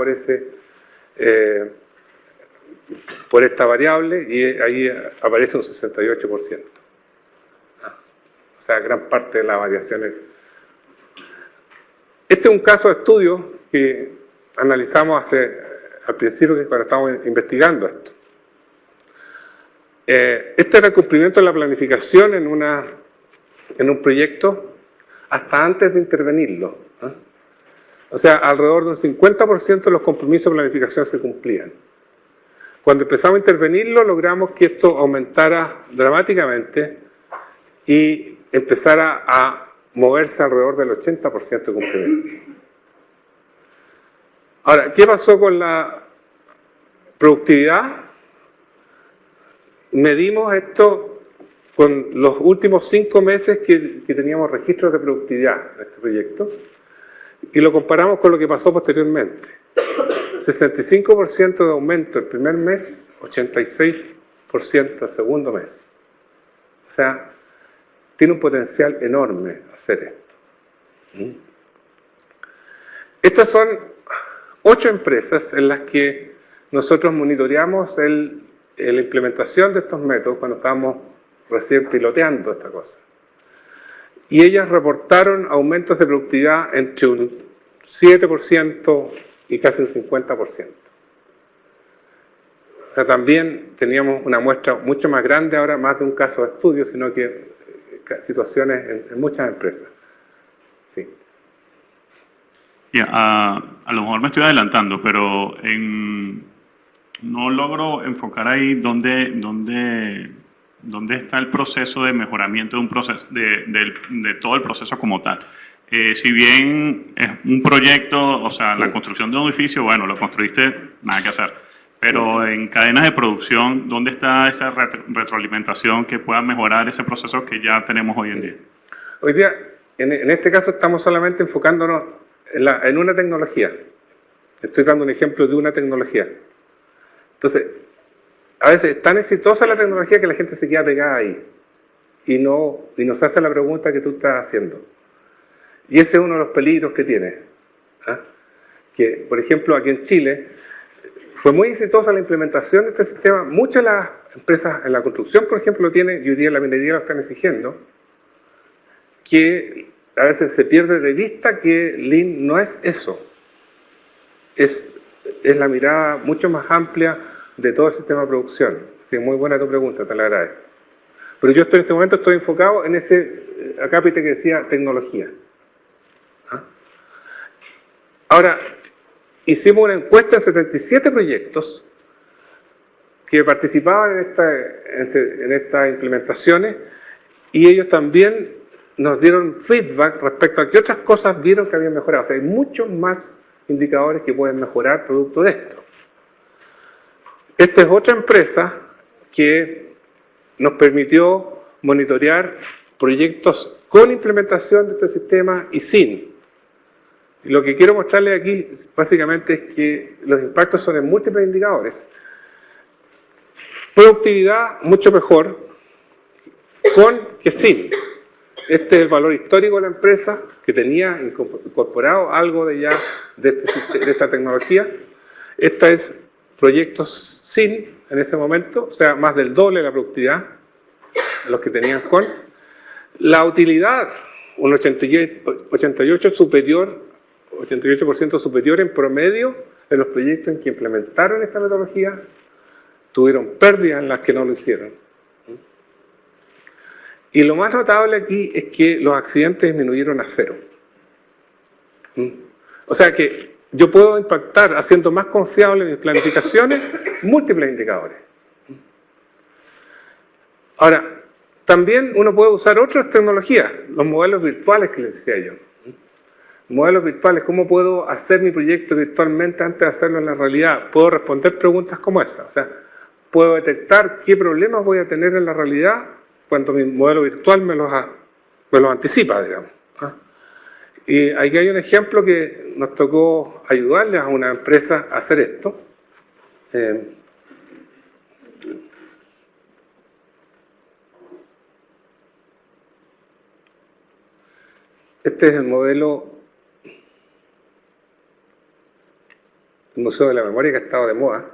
por esta variable, y ahí aparece un 68%. O sea, gran parte de la variación es... Este es un caso de estudio que analizamos al principio, que cuando estábamos investigando esto. Este era el cumplimiento de la planificación en un proyecto hasta antes de intervenirlo. O sea, alrededor de un 50% de los compromisos de planificación se cumplían. Cuando empezamos a intervenirlo, logramos que esto aumentara dramáticamente y empezara a moverse alrededor del 80% de cumplimiento. Ahora, ¿qué pasó con la productividad? Medimos esto con los últimos 5 meses que teníamos registros de productividad de este proyecto, y lo comparamos con lo que pasó posteriormente. 65% de aumento el primer mes, 86% el segundo mes. O sea, tiene un potencial enorme hacer esto. Estas son 8 empresas en las que nosotros monitoreamos la implementación de estos métodos cuando estábamos recién piloteando esta cosa. Y ellas reportaron aumentos de productividad entre un 7% y casi un 50%. O sea, también teníamos una muestra mucho más grande ahora, más de un caso de estudio, sino que situaciones en muchas empresas. Sí. A lo mejor me estoy adelantando, pero no logro enfocar ahí dónde está el proceso de mejoramiento de un proceso, de todo el proceso como tal. Si bien es un proyecto, o sea, la construcción de un edificio, bueno, lo construiste, nada que hacer. Pero en cadenas de producción, ¿dónde está esa retroalimentación que pueda mejorar ese proceso que ya tenemos hoy en día? Hoy día en este caso estamos solamente enfocándonos en una tecnología. Estoy dando un ejemplo de una tecnología. Entonces, a veces es tan exitosa la tecnología que la gente se queda pegada ahí y nos hace la pregunta que tú estás haciendo. Y ese es uno de los peligros que tiene. ¿Ah? Que, por ejemplo, aquí en Chile fue muy exitosa la implementación de este sistema. Muchas de las empresas en la construcción, por ejemplo, lo tienen, y hoy día en la minería lo están exigiendo, que a veces se pierde de vista que Lean no es eso. Es la mirada mucho más amplia de todo el sistema de producción. Así que muy buena tu pregunta, te la agradezco. Pero yo en este momento estoy enfocado en ese acápite que decía tecnología. ¿Ah? Ahora, hicimos una encuesta en 77 proyectos que participaban en estas implementaciones y ellos también nos dieron feedback respecto a qué otras cosas vieron que habían mejorado. O sea, hay muchos más indicadores que pueden mejorar producto de esto. Esta es otra empresa que nos permitió monitorear proyectos con implementación de este sistema y sin. Y lo que quiero mostrarles aquí básicamente es que los impactos son en múltiples indicadores. Productividad mucho mejor con que sin. Este es el valor histórico de la empresa que tenía incorporado algo de esta tecnología. Esta es proyectos sin en ese momento, o sea, más del doble de la productividad de los que tenían con. La utilidad, un 88% superior en promedio de los proyectos en que implementaron esta metodología, tuvieron pérdidas en las que no lo hicieron. Y lo más notable aquí es que los accidentes disminuyeron a 0. O sea que yo puedo impactar haciendo más confiable mis planificaciones múltiples indicadores. Ahora, también uno puede usar otras tecnologías, los modelos virtuales que les decía yo. Modelos virtuales, ¿cómo puedo hacer mi proyecto virtualmente antes de hacerlo en la realidad? Puedo responder preguntas como esa, o sea, puedo detectar qué problemas voy a tener en la realidad cuando mi modelo virtual me los anticipa, digamos. Y aquí hay un ejemplo que nos tocó ayudarle a una empresa a hacer esto. Este es el modelo del Museo de la Memoria que ha estado de moda,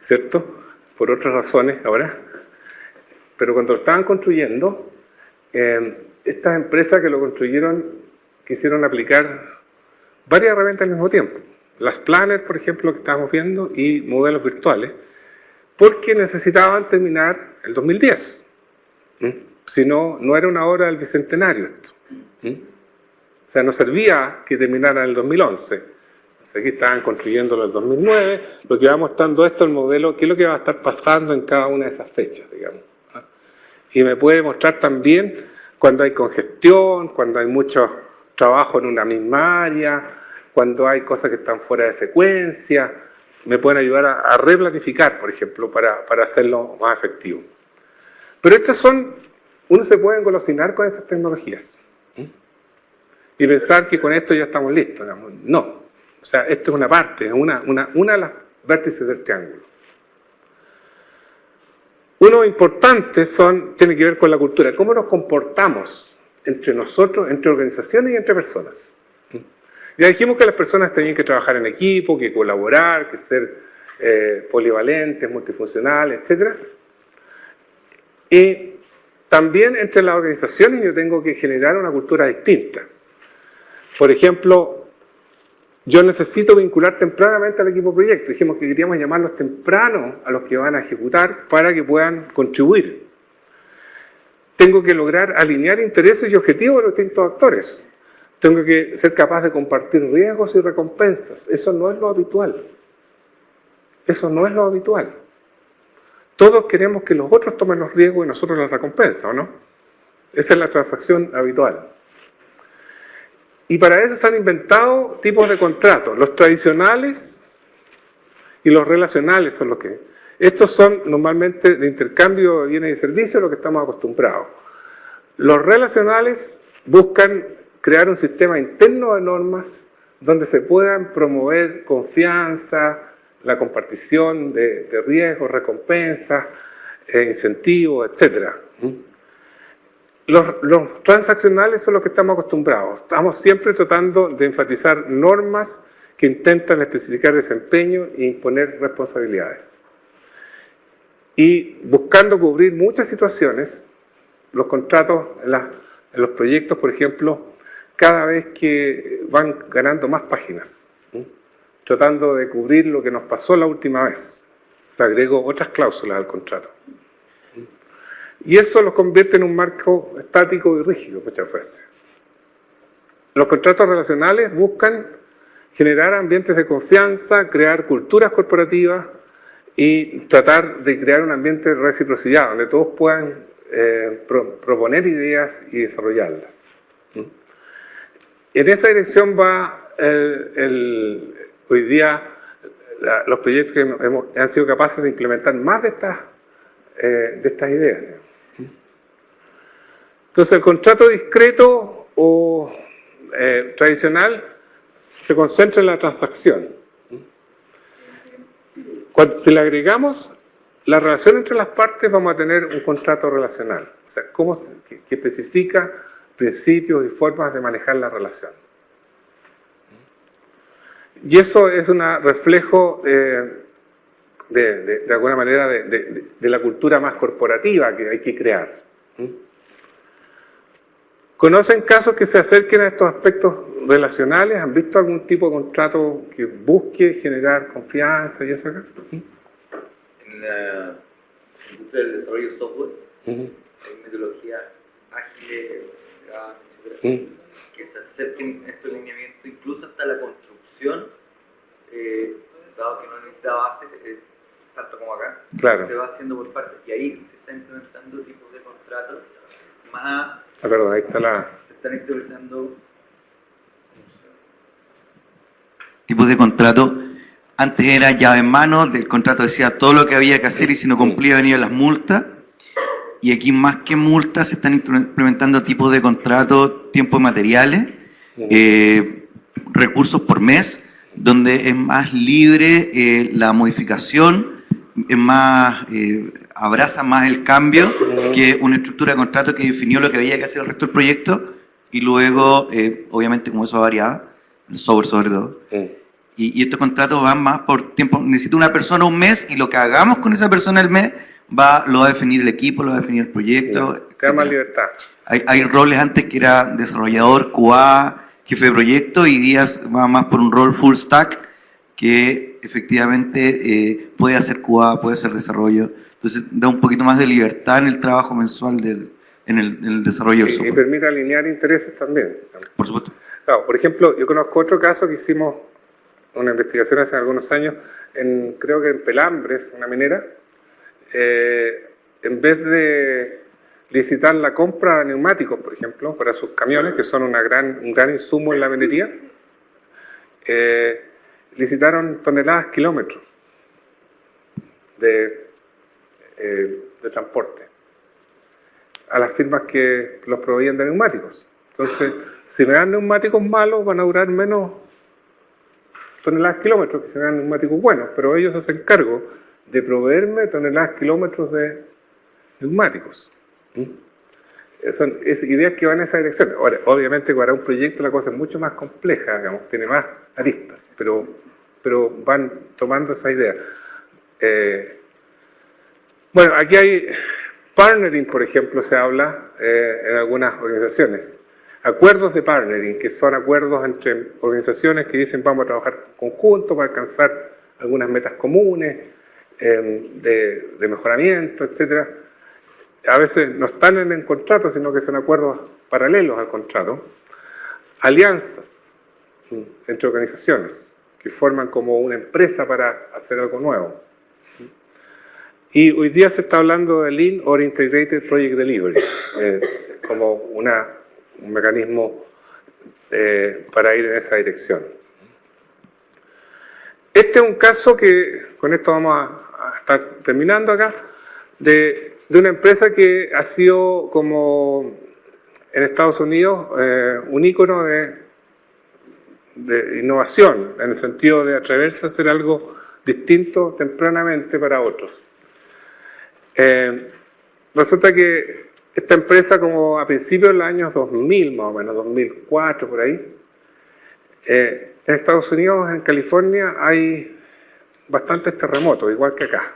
¿cierto? Por otras razones ahora. Pero cuando lo estaban construyendo, estas empresas que lo construyeron quisieron aplicar varias herramientas al mismo tiempo. Las planners, por ejemplo, que estábamos viendo, y modelos virtuales, porque necesitaban terminar el 2010. Si no, no era una obra del Bicentenario esto. O sea, no servía que terminara en el 2011. O sea, aquí estaban construyéndolo en el 2009, lo que va mostrando esto, el modelo, qué es lo que va a estar pasando en cada una de esas fechas, digamos. Y me puede mostrar también cuando hay congestión, cuando hay mucho trabajo en una misma área, cuando hay cosas que están fuera de secuencia, me pueden ayudar a replanificar, por ejemplo, para hacerlo más efectivo. Pero estas son, uno se puede engolosinar con estas tecnologías y pensar que con esto ya estamos listos, digamos. No, o sea, esto es una parte, es una de las vértices del triángulo. Uno importante tiene que ver con la cultura, cómo nos comportamos entre nosotros, entre organizaciones y entre personas. Ya dijimos que las personas tenían que trabajar en equipo, que colaborar, que ser polivalentes, multifuncionales, etc. Y también entre las organizaciones yo tengo que generar una cultura distinta. Por ejemplo, yo necesito vincular tempranamente al equipo proyecto. Dijimos que queríamos llamarlos temprano a los que van a ejecutar para que puedan contribuir. Tengo que lograr alinear intereses y objetivos de los distintos actores. Tengo que ser capaz de compartir riesgos y recompensas. Eso no es lo habitual. Eso no es lo habitual. Todos queremos que los otros tomen los riesgos y nosotros las recompensas, ¿o no? Esa es la transacción habitual. Y para eso se han inventado tipos de contratos. Los tradicionales y los relacionales son los que... Estos son normalmente de intercambio de bienes y servicios, lo que estamos acostumbrados. Los relacionales buscan crear un sistema interno de normas donde se puedan promover confianza, la compartición de riesgos, recompensas, incentivos, etc. Los transaccionales son los que estamos acostumbrados. Estamos siempre tratando de enfatizar normas que intentan especificar desempeño e imponer responsabilidades. Y buscando cubrir muchas situaciones, los contratos en los proyectos, por ejemplo, cada vez que van ganando más páginas, tratando de cubrir lo que nos pasó la última vez. Le agrego otras cláusulas al contrato. Y eso los convierte en un marco estático y rígido muchas veces. Los contratos relacionales buscan generar ambientes de confianza, crear culturas corporativas y tratar de crear un ambiente de reciprocidad donde todos puedan proponer ideas y desarrollarlas. En esa dirección va hoy día los proyectos que han sido capaces de implementar más de estas ideas. Entonces, el contrato discreto o tradicional se concentra en la transacción. Si le agregamos la relación entre las partes, vamos a tener un contrato relacional, o sea, que especifica principios y formas de manejar la relación. Y eso es un reflejo, de alguna manera, de la cultura más corporativa que hay que crear. ¿Conocen casos que se acerquen a estos aspectos relacionales? ¿Han visto algún tipo de contrato que busque generar confianza y eso acá? En la industria del desarrollo de software, hay metodologías ágiles, etcétera, que se acerquen a estos lineamientos, incluso hasta la construcción, dado que no necesita base, tanto como acá, claro, se va haciendo por partes. Y ahí se están implementando tipos de contratos más... Ah, perdón, ahí está Se están implementando tipos de contrato. Antes era llave en mano, del contrato decía todo lo que había que hacer y si no cumplía venían las multas. Y aquí más que multas se están implementando tipos de contrato, tiempos materiales, recursos por mes, donde es más libre la modificación, es más, abraza más el cambio que una estructura de contrato que definió lo que había que hacer el resto del proyecto y luego, obviamente como eso variaba, el software sobre todo. Y estos contratos van más por tiempo, necesita una persona un mes y lo que hagamos con esa persona el mes lo va a definir el equipo, lo va a definir el proyecto. Te da más libertad. Hay roles antes que era desarrollador, QA, jefe de proyecto, y días va más por un rol full stack que efectivamente puede hacer QA, puede hacer desarrollo. Entonces da un poquito más de libertad en el trabajo mensual en el desarrollo del software. Y permite alinear intereses también. Por supuesto. Claro, por ejemplo, yo conozco otro caso que hicimos una investigación hace algunos años, creo que en Pelambres, una minera. En vez de licitar la compra de neumáticos, por ejemplo, para sus camiones, que son un gran insumo en la minería, licitaron toneladas kilómetros de transporte a las firmas que los proveían de neumáticos. Entonces, si me dan neumáticos malos, van a durar menos toneladas kilómetros que si me dan neumáticos buenos, pero ellos hacen cargo de proveerme toneladas kilómetros de neumáticos. Son ideas que van en esa dirección. Ahora, obviamente para un proyecto la cosa es mucho más compleja, digamos, tiene más aristas, pero van tomando esa idea. Bueno, aquí hay partnering, por ejemplo, se habla en algunas organizaciones. Acuerdos de partnering, que son acuerdos entre organizaciones que dicen vamos a trabajar conjuntos para alcanzar algunas metas comunes, de mejoramiento, etcétera. A veces no están en el contrato, sino que son acuerdos paralelos al contrato. Alianzas entre organizaciones que forman como una empresa para hacer algo nuevo. Y hoy día se está hablando de Lean or Integrated Project Delivery, como un mecanismo para ir en esa dirección. Este es un caso que, con esto vamos a estar terminando acá, de una empresa que ha sido como en Estados Unidos un ícono de innovación, en el sentido de atreverse a hacer algo distinto tempranamente para otros. Resulta que esta empresa, como a principios de los años 2000, más o menos, 2004, por ahí, en Estados Unidos, en California, hay bastantes terremotos, igual que acá.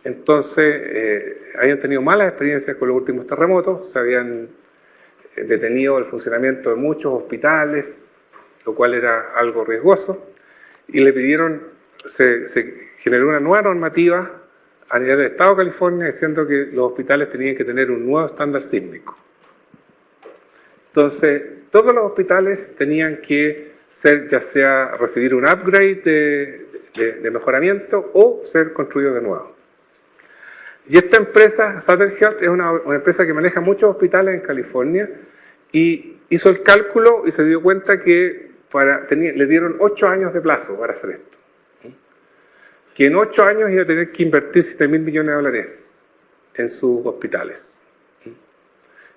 Entonces, habían tenido malas experiencias con los últimos terremotos, se habían detenido el funcionamiento de muchos hospitales, lo cual era algo riesgoso, y le pidieron, se generó una nueva normativa a nivel del Estado de California diciendo que los hospitales tenían que tener un nuevo estándar sísmico. Entonces, todos los hospitales tenían que ser, ya sea recibir un upgrade de mejoramiento o ser construidos de nuevo. Y esta empresa, Southern Health, es una empresa que maneja muchos hospitales en California y hizo el cálculo y se dio cuenta que le dieron 8 años de plazo para hacer esto. Que en 8 años iba a tener que invertir $7.000 millones en sus hospitales.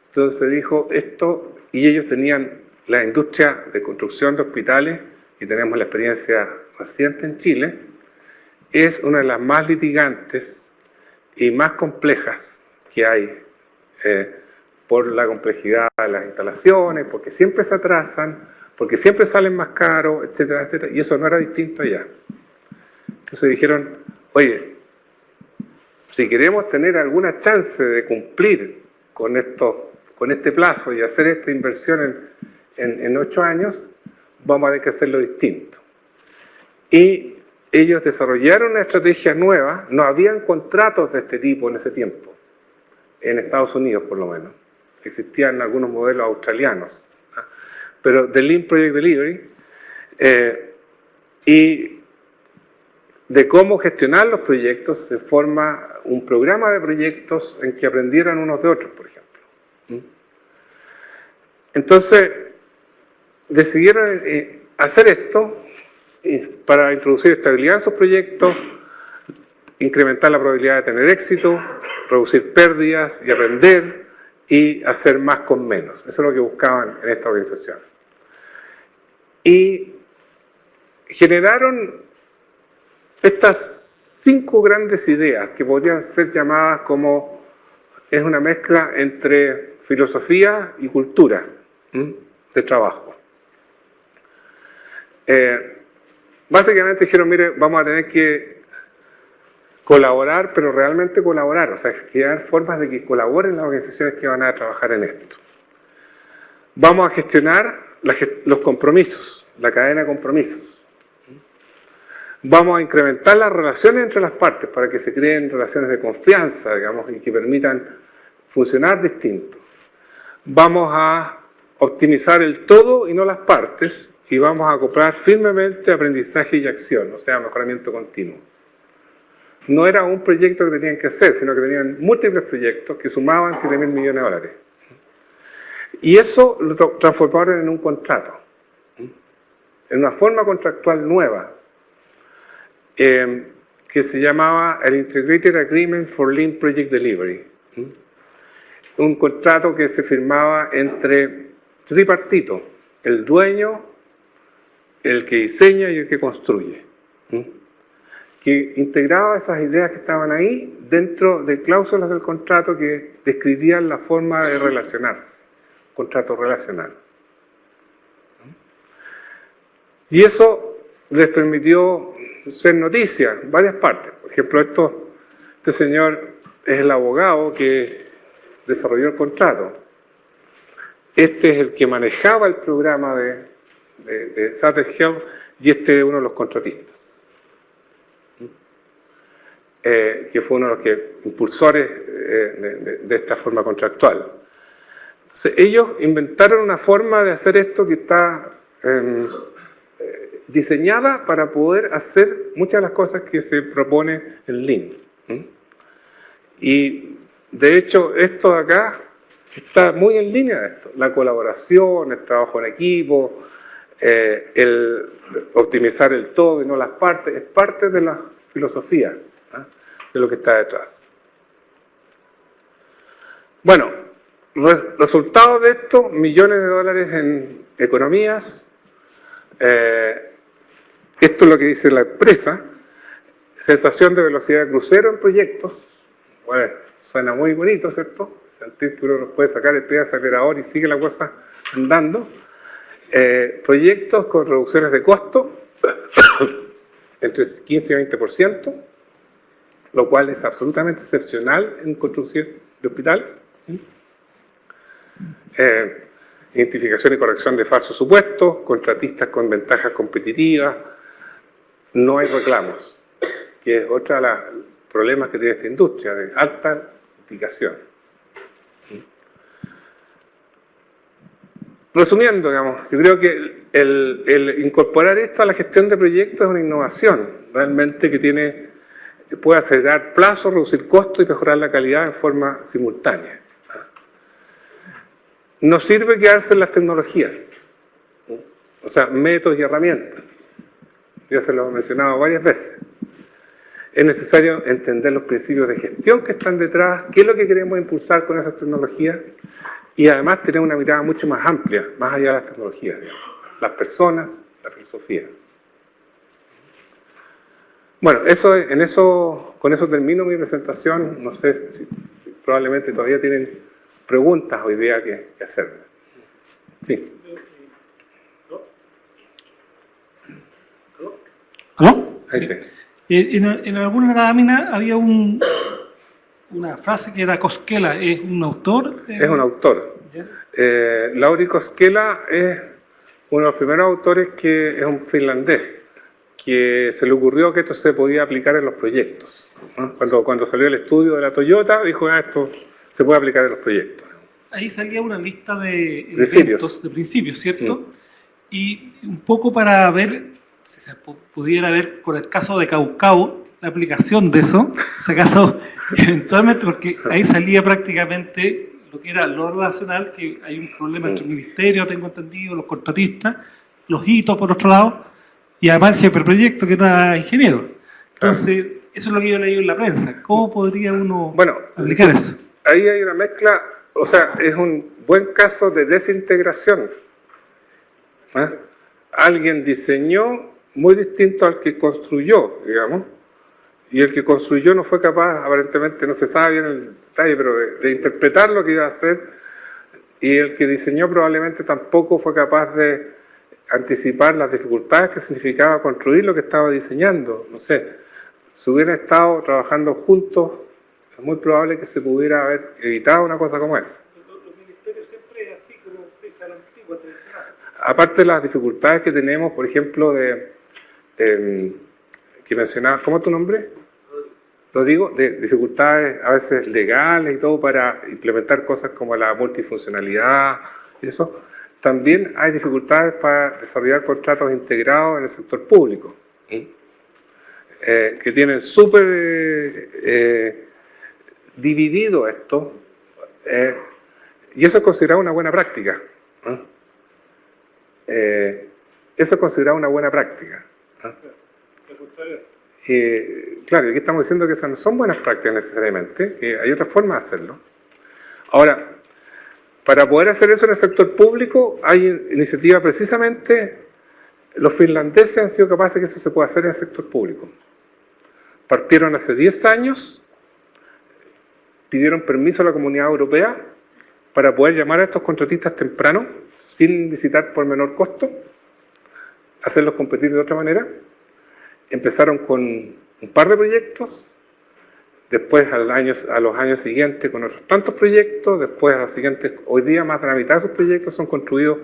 Entonces dijo esto, y ellos tenían la industria de construcción de hospitales, y tenemos la experiencia reciente en Chile, es una de las más litigantes y más complejas que hay por la complejidad de las instalaciones, porque siempre se atrasan, porque siempre salen más caros, etcétera, etcétera, y eso no era distinto allá. Entonces dijeron, oye, si queremos tener alguna chance de cumplir con este plazo y hacer esta inversión en 8 años, vamos a tener que hacerlo distinto. Y ellos desarrollaron una estrategia nueva, no habían contratos de este tipo en ese tiempo, en Estados Unidos por lo menos. Existían algunos modelos australianos, pero de Lean Project Delivery, y de cómo gestionar los proyectos, se forma un programa de proyectos en que aprendieran unos de otros, por ejemplo. Entonces, decidieron hacer esto para introducir estabilidad en sus proyectos, incrementar la probabilidad de tener éxito, reducir pérdidas y aprender, y hacer más con menos. Eso es lo que buscaban en esta organización. Y generaron estas 5 grandes ideas que podrían ser llamadas como, es una mezcla entre filosofía y cultura de trabajo. Básicamente dijeron, mire, vamos a tener que colaborar, pero realmente colaborar, o sea, crear formas de que colaboren las organizaciones que van a trabajar en esto. Vamos a gestionar los compromisos, la cadena de compromisos. Vamos a incrementar las relaciones entre las partes para que se creen relaciones de confianza, digamos, y que permitan funcionar distinto. Vamos a optimizar el todo y no las partes, y vamos a acoplar firmemente aprendizaje y acción, o sea, mejoramiento continuo. No era un proyecto que tenían que hacer, sino que tenían múltiples proyectos que sumaban $7.000 millones. Y eso lo transformaron en un contrato, en una forma contractual nueva, que se llamaba el Integrated Agreement for Lean Project Delivery. Un contrato que se firmaba entre tripartito, el dueño, el que diseña y el que construye, que integraba esas ideas que estaban ahí dentro de cláusulas del contrato que describían la forma de relacionarse, contrato relacional. Y eso les permitió ser noticia en varias partes. Por ejemplo, este señor es el abogado que desarrolló el contrato. Este es el que manejaba el programa de Southern Health, y este es uno de los contratistas, que fue uno de los impulsores de esta forma contractual. Entonces, ellos inventaron una forma de hacer esto que está diseñada para poder hacer muchas de las cosas que se propone en Lean. Y de hecho, esto de acá está muy en línea de esto. La colaboración, el trabajo en equipo, el optimizar el todo y no las partes, es parte de la filosofía, de lo que está detrás. Bueno, Resultado de esto, millones de dólares en economías. Esto es lo que dice la empresa. Sensación de velocidad de crucero en proyectos. Bueno, suena muy bonito, ¿cierto? Sentir que uno puede sacar el pie de acelerador y sigue la cosa andando. Proyectos con reducciones de costo entre 15 y 20%, lo cual es absolutamente excepcional en construcción de hospitales. Identificación y corrección de falsos supuestos, contratistas con ventajas competitivas, no hay reclamos, que es otro de los problemas que tiene esta industria, de alta litigación. Resumiendo, digamos, yo creo que el incorporar esto a la gestión de proyectos es una innovación, realmente que puede acelerar plazos, reducir costos y mejorar la calidad en forma simultánea. No sirve quedarse en las tecnologías, o sea, métodos y herramientas. Ya se lo he mencionado varias veces. Es necesario entender los principios de gestión que están detrás, qué es lo que queremos impulsar con esas tecnologías y además tener una mirada mucho más amplia, más allá de las tecnologías, digamos. Las personas, la filosofía. Bueno, con eso termino mi presentación. No sé si probablemente todavía tienen preguntas o ideas que hacerme. Sí. ¿Aló? Ahí sí. En alguna lámina había una frase que era Koskela, ¿es un autor? Es un autor. Lauri Koskela es uno de los primeros autores que es un finlandés, que se le ocurrió que esto se podía aplicar en los proyectos, ¿no? Cuando salió el estudio de la Toyota, dijo, esto se puede aplicar en los proyectos. Ahí salía una lista de principios, ¿cierto? Y un poco para ver si se pudiera ver con el caso de Caucao, la aplicación de eso, ese caso, eventualmente, porque ahí salía prácticamente lo que era lo relacional, que hay un problema entre el ministerio, tengo entendido, los contratistas, los hitos por otro lado, y además el jefe del proyecto, que era ingeniero. Entonces, eso es lo que yo leí en la prensa. ¿Cómo podría uno aplicar eso? Ahí hay una mezcla, o sea, es un buen caso de desintegración. Alguien diseñó muy distinto al que construyó, digamos, y el que construyó no fue capaz, aparentemente, no se sabe bien el detalle, pero de interpretar lo que iba a hacer, y el que diseñó probablemente tampoco fue capaz de anticipar las dificultades que significaba construir lo que estaba diseñando. No sé, si hubieran estado trabajando juntos, es muy probable que se pudiera haber evitado una cosa como esa. Los ministerios siempre es así, como usted dice, a la antigua, tradicional. Aparte de las dificultades que tenemos, por ejemplo, que mencionabas, ¿cómo es tu nombre? Lo digo, de dificultades a veces legales y todo para implementar cosas como la multifuncionalidad y eso. También hay dificultades para desarrollar contratos integrados en el sector público, que tienen súper dividido esto, y eso es considerado una buena práctica. Eso es considerado una buena práctica. Claro, aquí estamos diciendo que esas no son buenas prácticas necesariamente, que hay otras formas de hacerlo. Ahora, para poder hacer eso en el sector público, hay iniciativa precisamente, los finlandeses han sido capaces de que eso se pueda hacer en el sector público. Partieron hace 10 años, pidieron permiso a la Comunidad Europea para poder llamar a estos contratistas temprano, sin licitar por menor costo, hacerlos competir de otra manera. Empezaron con un par de proyectos, después a los años siguientes con otros tantos proyectos, después a los siguientes, hoy día más de la mitad de esos proyectos son construidos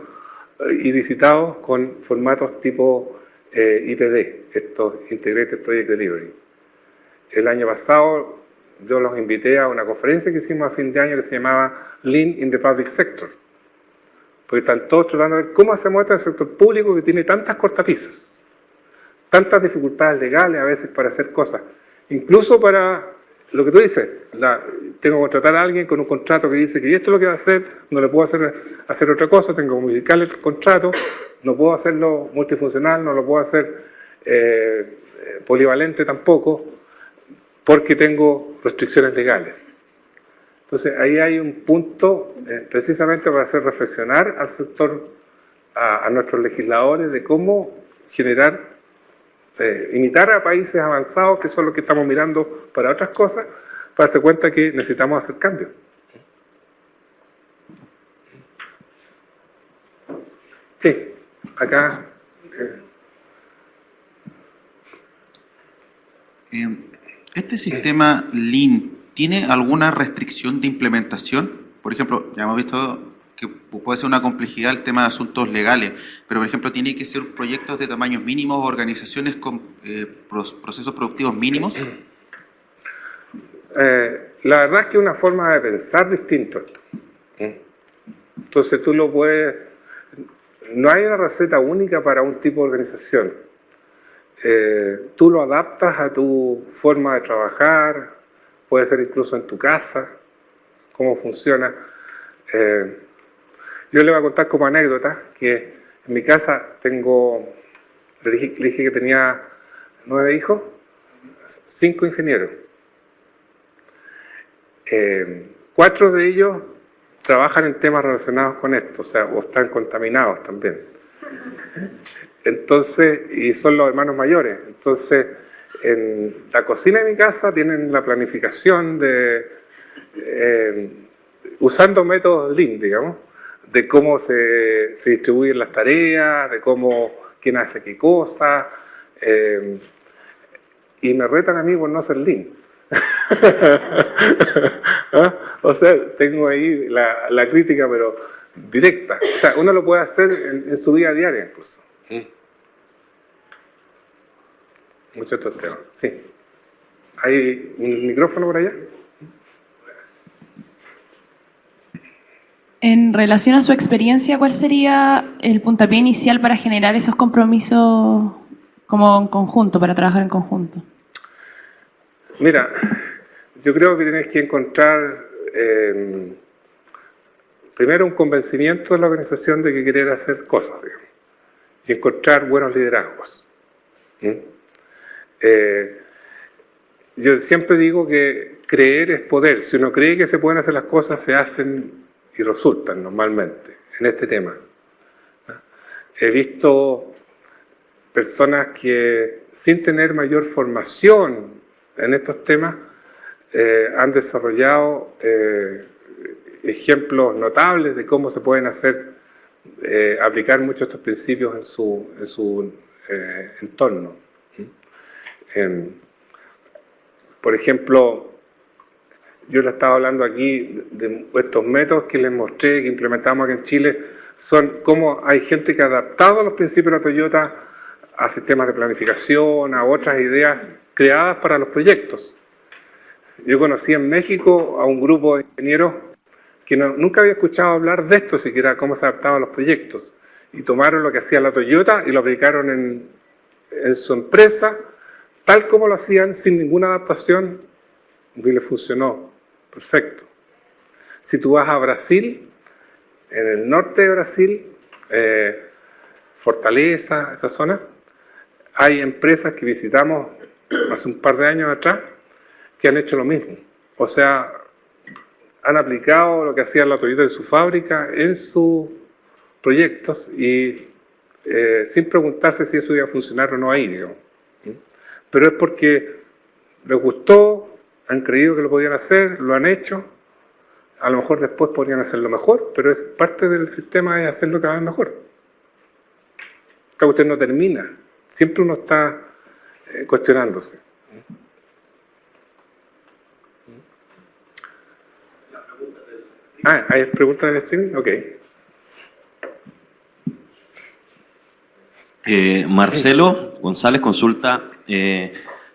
y licitados con formatos tipo IPD, estos Integrated Project Delivery. El año pasado yo los invité a una conferencia que hicimos a fin de año que se llamaba Lean in the Public Sector, porque están todos tratando de ver cómo hacemos esto en el sector público que tiene tantas cortapisas, tantas dificultades legales a veces para hacer cosas, incluso para lo que tú dices, tengo que contratar a alguien con un contrato que dice que esto es lo que va a hacer, no le puedo hacer otra cosa, tengo que modificar el contrato, no puedo hacerlo multifuncional, no lo puedo hacer polivalente tampoco, porque tengo restricciones legales. Entonces ahí hay un punto precisamente para hacer reflexionar al sector, a nuestros legisladores, de cómo generar, imitar a países avanzados, que son los que estamos mirando para otras cosas, para darse cuenta que necesitamos hacer cambios. Sí, acá. ¿Este sistema Lean tiene alguna restricción de implementación? Por ejemplo, ya hemos visto que puede ser una complejidad el tema de asuntos legales, pero por ejemplo, ¿tiene que ser proyectos de tamaños mínimos o organizaciones con procesos productivos mínimos? La verdad es que es una forma de pensar distinto esto. Entonces tú lo puedes... No hay una receta única para un tipo de organización. Tú lo adaptas a tu forma de trabajar, puede ser incluso en tu casa, cómo funciona. Yo le voy a contar como anécdota que en mi casa tengo, le dije que tenía 9 hijos, 5 ingenieros. 4 de ellos trabajan en temas relacionados con esto, o sea, o están contaminados también. Entonces, y son los hermanos mayores. Entonces, en la cocina de mi casa tienen la planificación de, usando métodos Lean, digamos, de cómo se distribuyen las tareas, de cómo, quién hace qué cosa, y me retan a mí por no ser Lean. ¿Ah? O sea, tengo ahí la crítica, pero directa. O sea, uno lo puede hacer en su vida diaria incluso. Muchos estos temas. Sí. ¿Hay un micrófono por allá? En relación a su experiencia, ¿cuál sería el puntapié inicial para generar esos compromisos como en conjunto, para trabajar en conjunto? Mira, yo creo que tienes que encontrar primero un convencimiento de la organización de que querer hacer cosas, digamos, y encontrar buenos liderazgos. Yo siempre digo que creer es poder. Si uno cree que se pueden hacer las cosas, se hacen y resultan normalmente en este tema. He visto personas que sin tener mayor formación en estos temas han desarrollado ejemplos notables de cómo se pueden hacer, aplicar muchos de estos principios en su entorno. Por ejemplo, yo le estaba hablando aquí de estos métodos que les mostré, que implementamos aquí en Chile, son cómo hay gente que ha adaptado los principios de la Toyota a sistemas de planificación, a otras ideas creadas para los proyectos. Yo conocí en México a un grupo de ingenieros que nunca había escuchado hablar de esto, siquiera cómo se adaptaban los proyectos, y tomaron lo que hacía la Toyota y lo aplicaron en su empresa, tal como lo hacían, sin ninguna adaptación, y les funcionó perfecto. Si tú vas a Brasil, en el norte de Brasil, Fortaleza, esa zona, hay empresas que visitamos hace un par de años atrás que han hecho lo mismo. O sea, han aplicado lo que hacía la Toyota en su fábrica, en sus proyectos, y sin preguntarse si eso iba a funcionar o no ahí, digamos. Pero es porque les gustó, han creído que lo podían hacer, lo han hecho. A lo mejor después podrían hacerlo mejor, pero es parte del sistema de hacerlo cada vez mejor. Esta cuestión no termina. Siempre uno está cuestionándose. ¿hay preguntas del streaming? Ok. Marcelo González consulta,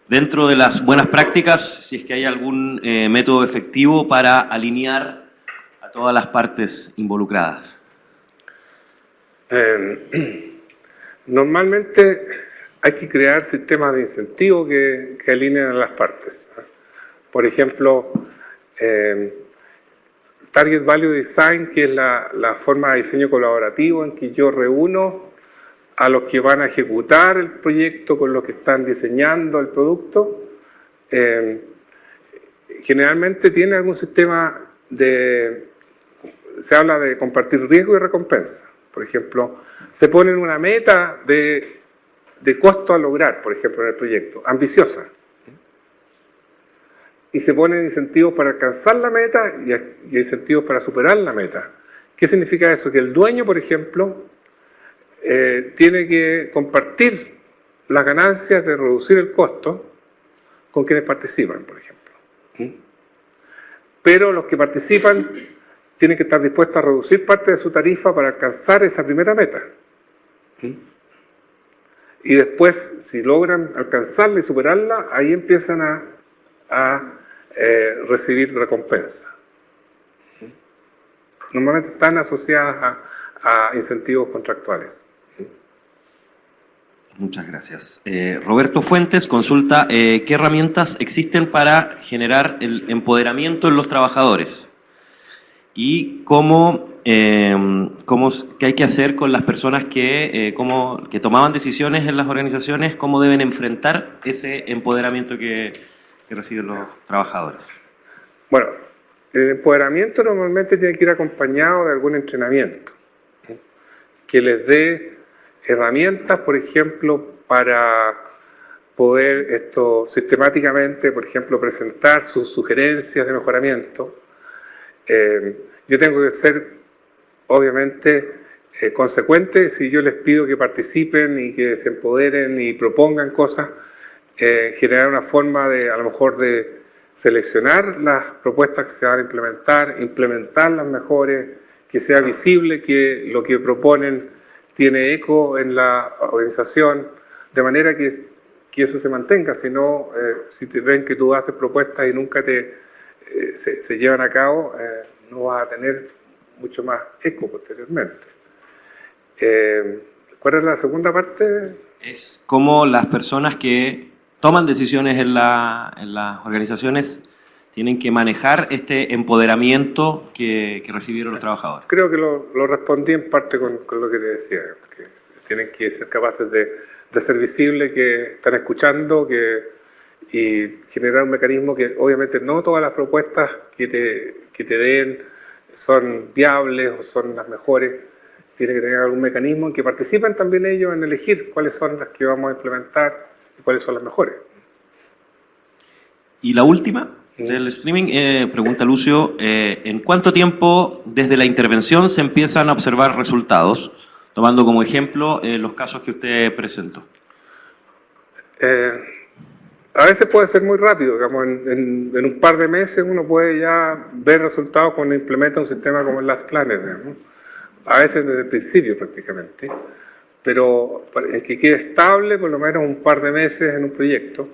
dentro de las buenas prácticas, si es que hay algún método efectivo para alinear a todas las partes involucradas. Normalmente hay que crear sistemas de incentivo que alineen a las partes. Por ejemplo, Target Value Design, que es la forma de diseño colaborativo en que yo reúno a los que van a ejecutar el proyecto con los que están diseñando el producto. Generalmente tiene algún sistema se habla de compartir riesgo y recompensa. Por ejemplo, se ponen una meta de costo a lograr, por ejemplo, en el proyecto, ambiciosa. Y se ponen incentivos para alcanzar la meta y incentivos para superar la meta. ¿Qué significa eso? Que el dueño, por ejemplo, tiene que compartir las ganancias de reducir el costo con quienes participan, por ejemplo. Pero los que participan tienen que estar dispuestos a reducir parte de su tarifa para alcanzar esa primera meta. Y después, si logran alcanzarla y superarla, ahí empiezan a recibir recompensa. Normalmente están asociadas a incentivos contractuales. Muchas gracias. Roberto Fuentes consulta qué herramientas existen para generar el empoderamiento en los trabajadores y qué hay que hacer con las personas que tomaban decisiones en las organizaciones, cómo deben enfrentar ese empoderamiento que reciben los trabajadores. Bueno, el empoderamiento normalmente tiene que ir acompañado de algún entrenamiento que les dé herramientas, por ejemplo, para poder sistemáticamente, por ejemplo, presentar sus sugerencias de mejoramiento. Yo tengo que ser, obviamente, consecuente si yo les pido que participen y que se empoderen y propongan cosas, generar una forma a lo mejor de seleccionar las propuestas que se van a implementar las mejores, que sea visible que lo que proponen tiene eco en la organización, de manera que eso se mantenga. Si no, si te ven que tú haces propuestas y nunca se llevan a cabo, no vas a tener mucho más eco posteriormente. ¿Cuál es la segunda parte? Es cómo las personas que toman decisiones en las organizaciones tienen que manejar este empoderamiento que recibieron los trabajadores. Creo que lo respondí en parte con lo que te decía, que tienen que ser capaces de ser visibles, que están escuchando, y generar un mecanismo que obviamente no todas las propuestas que te den son viables o son las mejores. Tiene que tener algún mecanismo en que participen también ellos en elegir cuáles son las que vamos a implementar y cuáles son las mejores. Y la última del streaming, pregunta Lucio, ¿en cuánto tiempo desde la intervención se empiezan a observar resultados? Tomando como ejemplo los casos que usted presentó. A veces puede ser muy rápido, digamos, en un par de meses uno puede ya ver resultados cuando implementa un sistema como el Last Planner, digamos. A veces desde el principio prácticamente, pero el que quede estable por lo menos un par de meses en un proyecto.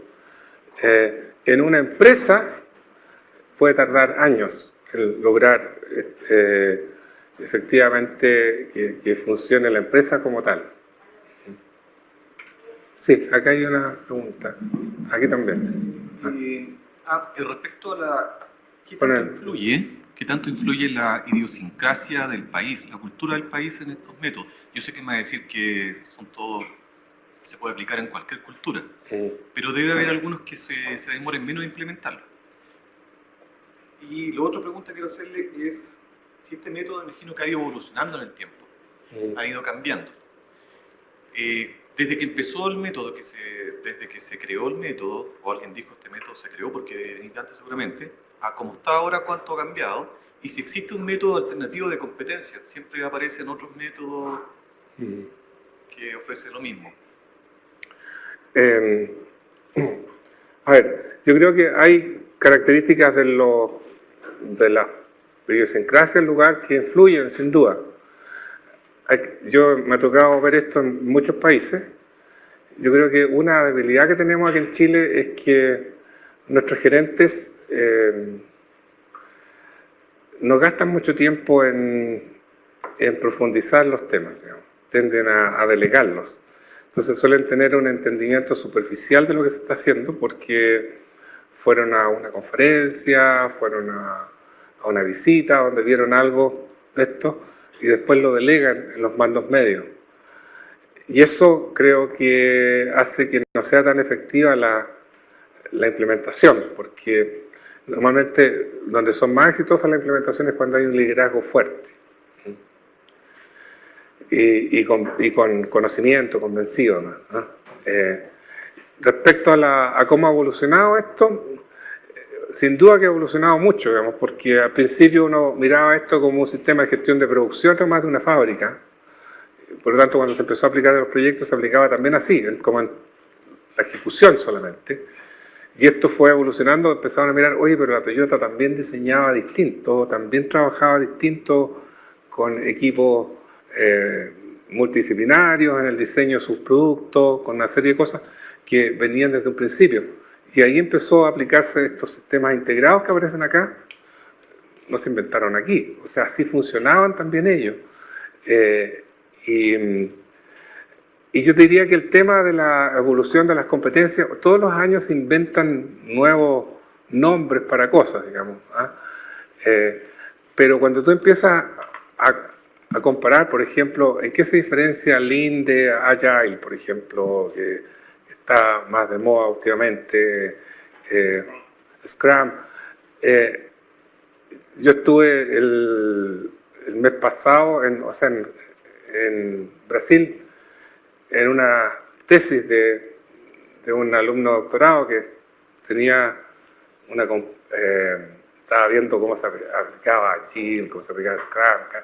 En una empresa puede tardar años el lograr efectivamente que funcione la empresa como tal. Sí, acá hay una pregunta. Aquí también. Respecto a ¿qué tanto influye la idiosincrasia del país, la cultura del país en estos métodos? Yo sé que me va a decir que se puede aplicar en cualquier cultura, pero debe haber algunos que se demoren menos en implementarlo. Y la otra pregunta que quiero hacerle es si este método, imagino que ha ido evolucionando en el tiempo, ha ido cambiando. Desde que empezó el método, desde que se creó el método, o alguien dijo este método se creó porque es antes seguramente, a cómo está ahora, cuánto ha cambiado, y si existe un método alternativo de competencia. Siempre aparecen otros métodos que ofrecen lo mismo. A ver, yo creo que hay características de la idiosincrasia del lugar que influyen, sin duda. Yo me ha tocado ver esto en muchos países. Yo creo que una debilidad que tenemos aquí en Chile es que nuestros gerentes no gastan mucho tiempo en profundizar los temas, digamos. Tienden a delegarlos. Entonces suelen tener un entendimiento superficial de lo que se está haciendo porque fueron a una conferencia, fueron a una visita donde vieron algo de esto y después lo delegan en los mandos medios. Y eso creo que hace que no sea tan efectiva la implementación, porque Normalmente, donde son más exitosas las implementaciones es cuando hay un liderazgo fuerte y con conocimiento, convencido, ¿no? Respecto a cómo ha evolucionado esto, sin duda que ha evolucionado mucho, digamos, porque al principio uno miraba esto como un sistema de gestión de producción más de una fábrica. Por lo tanto, cuando se empezó a aplicar en los proyectos, se aplicaba también así, como en la ejecución solamente. Y esto fue evolucionando, empezaron a mirar, oye, pero la Toyota también diseñaba distinto, también trabajaba distinto con equipos multidisciplinarios en el diseño de sus productos, con una serie de cosas que venían desde un principio. Y ahí empezó a aplicarse estos sistemas integrados que aparecen acá, no se inventaron aquí, o sea, así funcionaban también ellos. Y yo diría que el tema de la evolución de las competencias, todos los años se inventan nuevos nombres para cosas, digamos. Pero cuando tú empiezas a comparar, por ejemplo, ¿en qué se diferencia Lean de Agile, por ejemplo, que está más de moda últimamente, Scrum? Yo estuve el mes pasado en Brasil en una tesis de un alumno doctorado que tenía estaba viendo cómo se aplicaba Agile, cómo se aplicaba Scrum,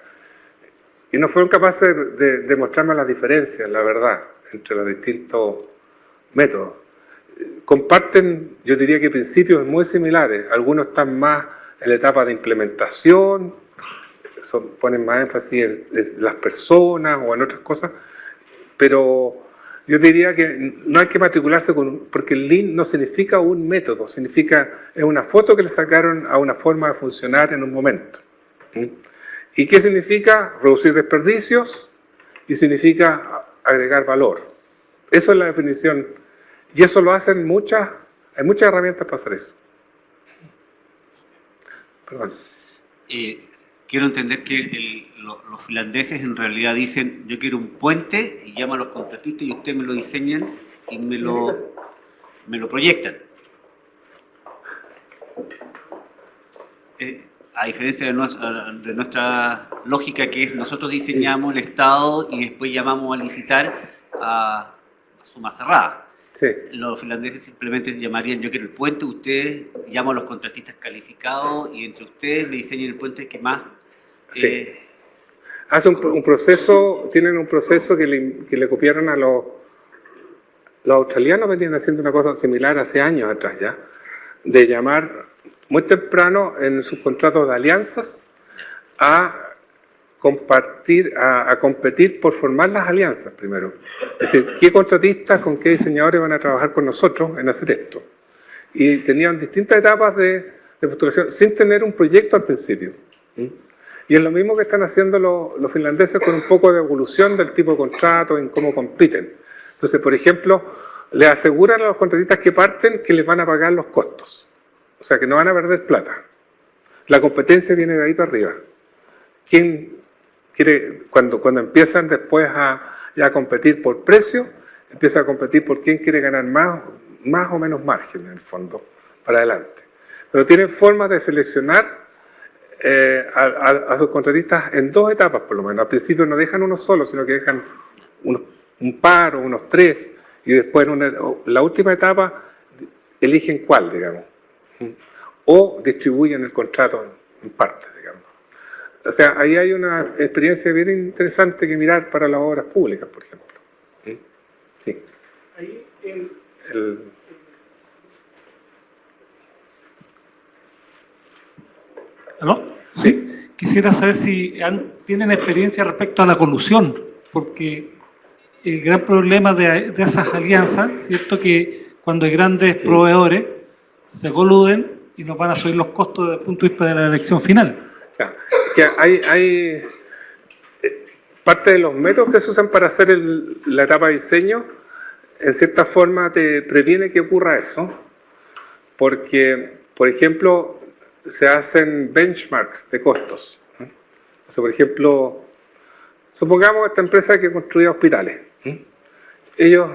y no fueron capaces de mostrarme las diferencias, la verdad, entre los distintos métodos. Comparten, yo diría que principios muy similares. Algunos están más en la etapa de implementación, ponen más énfasis en las personas o en otras cosas, pero yo diría que no hay que matricularse porque el Lean no significa un método, es una foto que le sacaron a una forma de funcionar en un momento. ¿Y qué significa? Reducir desperdicios y significa agregar valor. Eso es la definición. Y eso lo hacen hay muchas herramientas para hacer eso. Perdón. Quiero entender que los finlandeses en realidad dicen, yo quiero un puente, y llaman a los contratistas y ustedes me lo diseñan y me lo proyectan. A diferencia de nuestra lógica, que es nosotros diseñamos el Estado y después llamamos a licitar a suma cerrada. Sí. Los finlandeses simplemente llamarían, yo quiero el puente, ustedes llaman a los contratistas calificados y entre ustedes me diseñan el puente que más... Sí. Hace un proceso, tienen un proceso que le copiaron a los australianos, venían haciendo una cosa similar hace años atrás ya, de llamar muy temprano en sus contratos de alianzas a competir por formar las alianzas primero. Es decir, qué contratistas con qué diseñadores van a trabajar con nosotros en hacer esto. Y tenían distintas etapas de postulación sin tener un proyecto al principio. Y es lo mismo que están haciendo los finlandeses con un poco de evolución del tipo de contrato, en cómo compiten. Entonces, por ejemplo, le aseguran a los contratistas que parten que les van a pagar los costos. O sea, que no van a perder plata. La competencia viene de ahí para arriba. ¿Quién quiere, cuando empiezan después a competir por precio, empieza a competir por quién quiere ganar más o menos margen, en el fondo, para adelante? Pero tienen formas de seleccionar a sus contratistas en dos etapas, por lo menos. Al principio no dejan uno solo, sino que dejan un par o unos tres, y después en la última etapa eligen cuál, digamos. O distribuyen el contrato en partes, digamos. O sea, ahí hay una experiencia bien interesante que mirar para las obras públicas, por ejemplo. Sí. Ahí ¿Aló? Sí. Quisiera saber si tienen experiencia respecto a la colusión, porque el gran problema de esas alianzas, ¿cierto?, que cuando hay grandes proveedores se coluden y nos van a subir los costos desde el punto de vista de la elección final. Claro. Que hay parte de los métodos que se usan para hacer la etapa de diseño, en cierta forma te previene que ocurra eso, porque, por ejemplo, se hacen benchmarks de costos. O sea, por ejemplo, supongamos esta empresa que construía hospitales. Ellos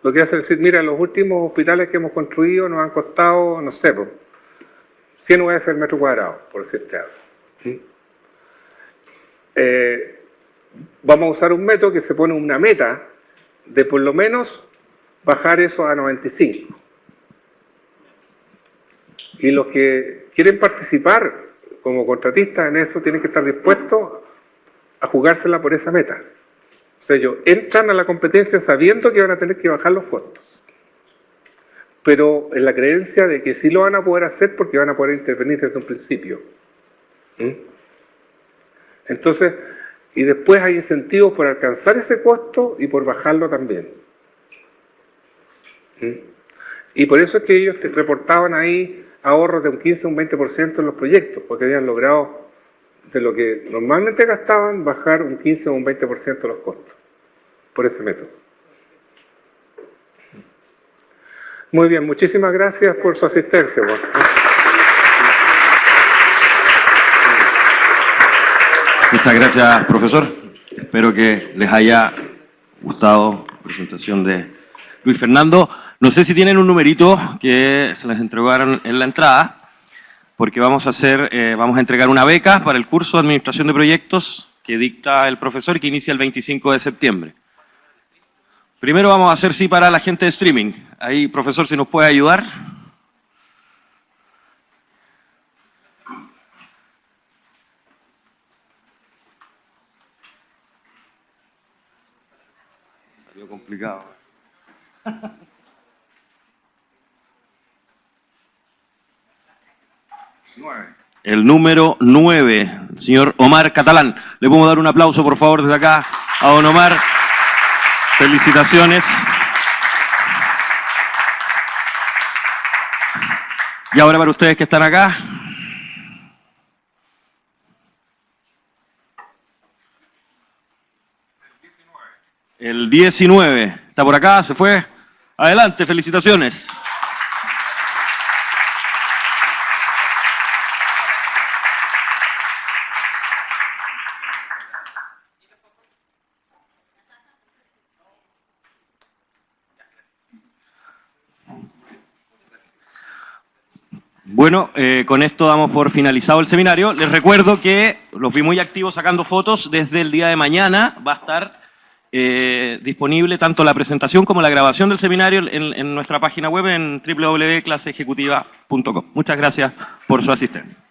lo que hacen es decir, mira, los últimos hospitales que hemos construido nos han costado, no sé, 100 UF el metro cuadrado, por decirte algo. Vamos a usar un método que se pone una meta de por lo menos bajar eso a 95. Y los que quieren participar como contratistas en eso tienen que estar dispuestos a jugársela por esa meta. O sea, ellos entran a la competencia sabiendo que van a tener que bajar los costos, pero en la creencia de que sí lo van a poder hacer porque van a poder intervenir desde un principio. Entonces, y después hay incentivos por alcanzar ese costo y por bajarlo también. Y por eso es que ellos te reportaban ahí ahorros de un 15 o un 20% en los proyectos, porque habían logrado de lo que normalmente gastaban bajar un 15 o un 20% de los costos por ese método. Muy bien, muchísimas gracias por su asistencia. Muchas gracias, profesor. Espero que les haya gustado la presentación de Luis Fernando. No sé si tienen un numerito que se les entregaron en la entrada, porque vamos a entregar una beca para el curso de Administración de Proyectos que dicta el profesor y que inicia el 25 de septiembre. Primero vamos a hacer sí para la gente de streaming. Ahí, profesor, si nos puede ayudar. Salió complicado. El número 9, el señor Omar Catalán. Le podemos dar un aplauso, por favor, desde acá a don Omar. Felicitaciones. Y ahora para ustedes que están acá. El 19. ¿Está por acá? ¿Se fue? Adelante, felicitaciones. Bueno, con esto damos por finalizado el seminario. Les recuerdo que los vi muy activos sacando fotos. Desde el día de mañana va a estar disponible tanto la presentación como la grabación del seminario en nuestra página web en www.claseejecutiva.com. Muchas gracias por su asistencia.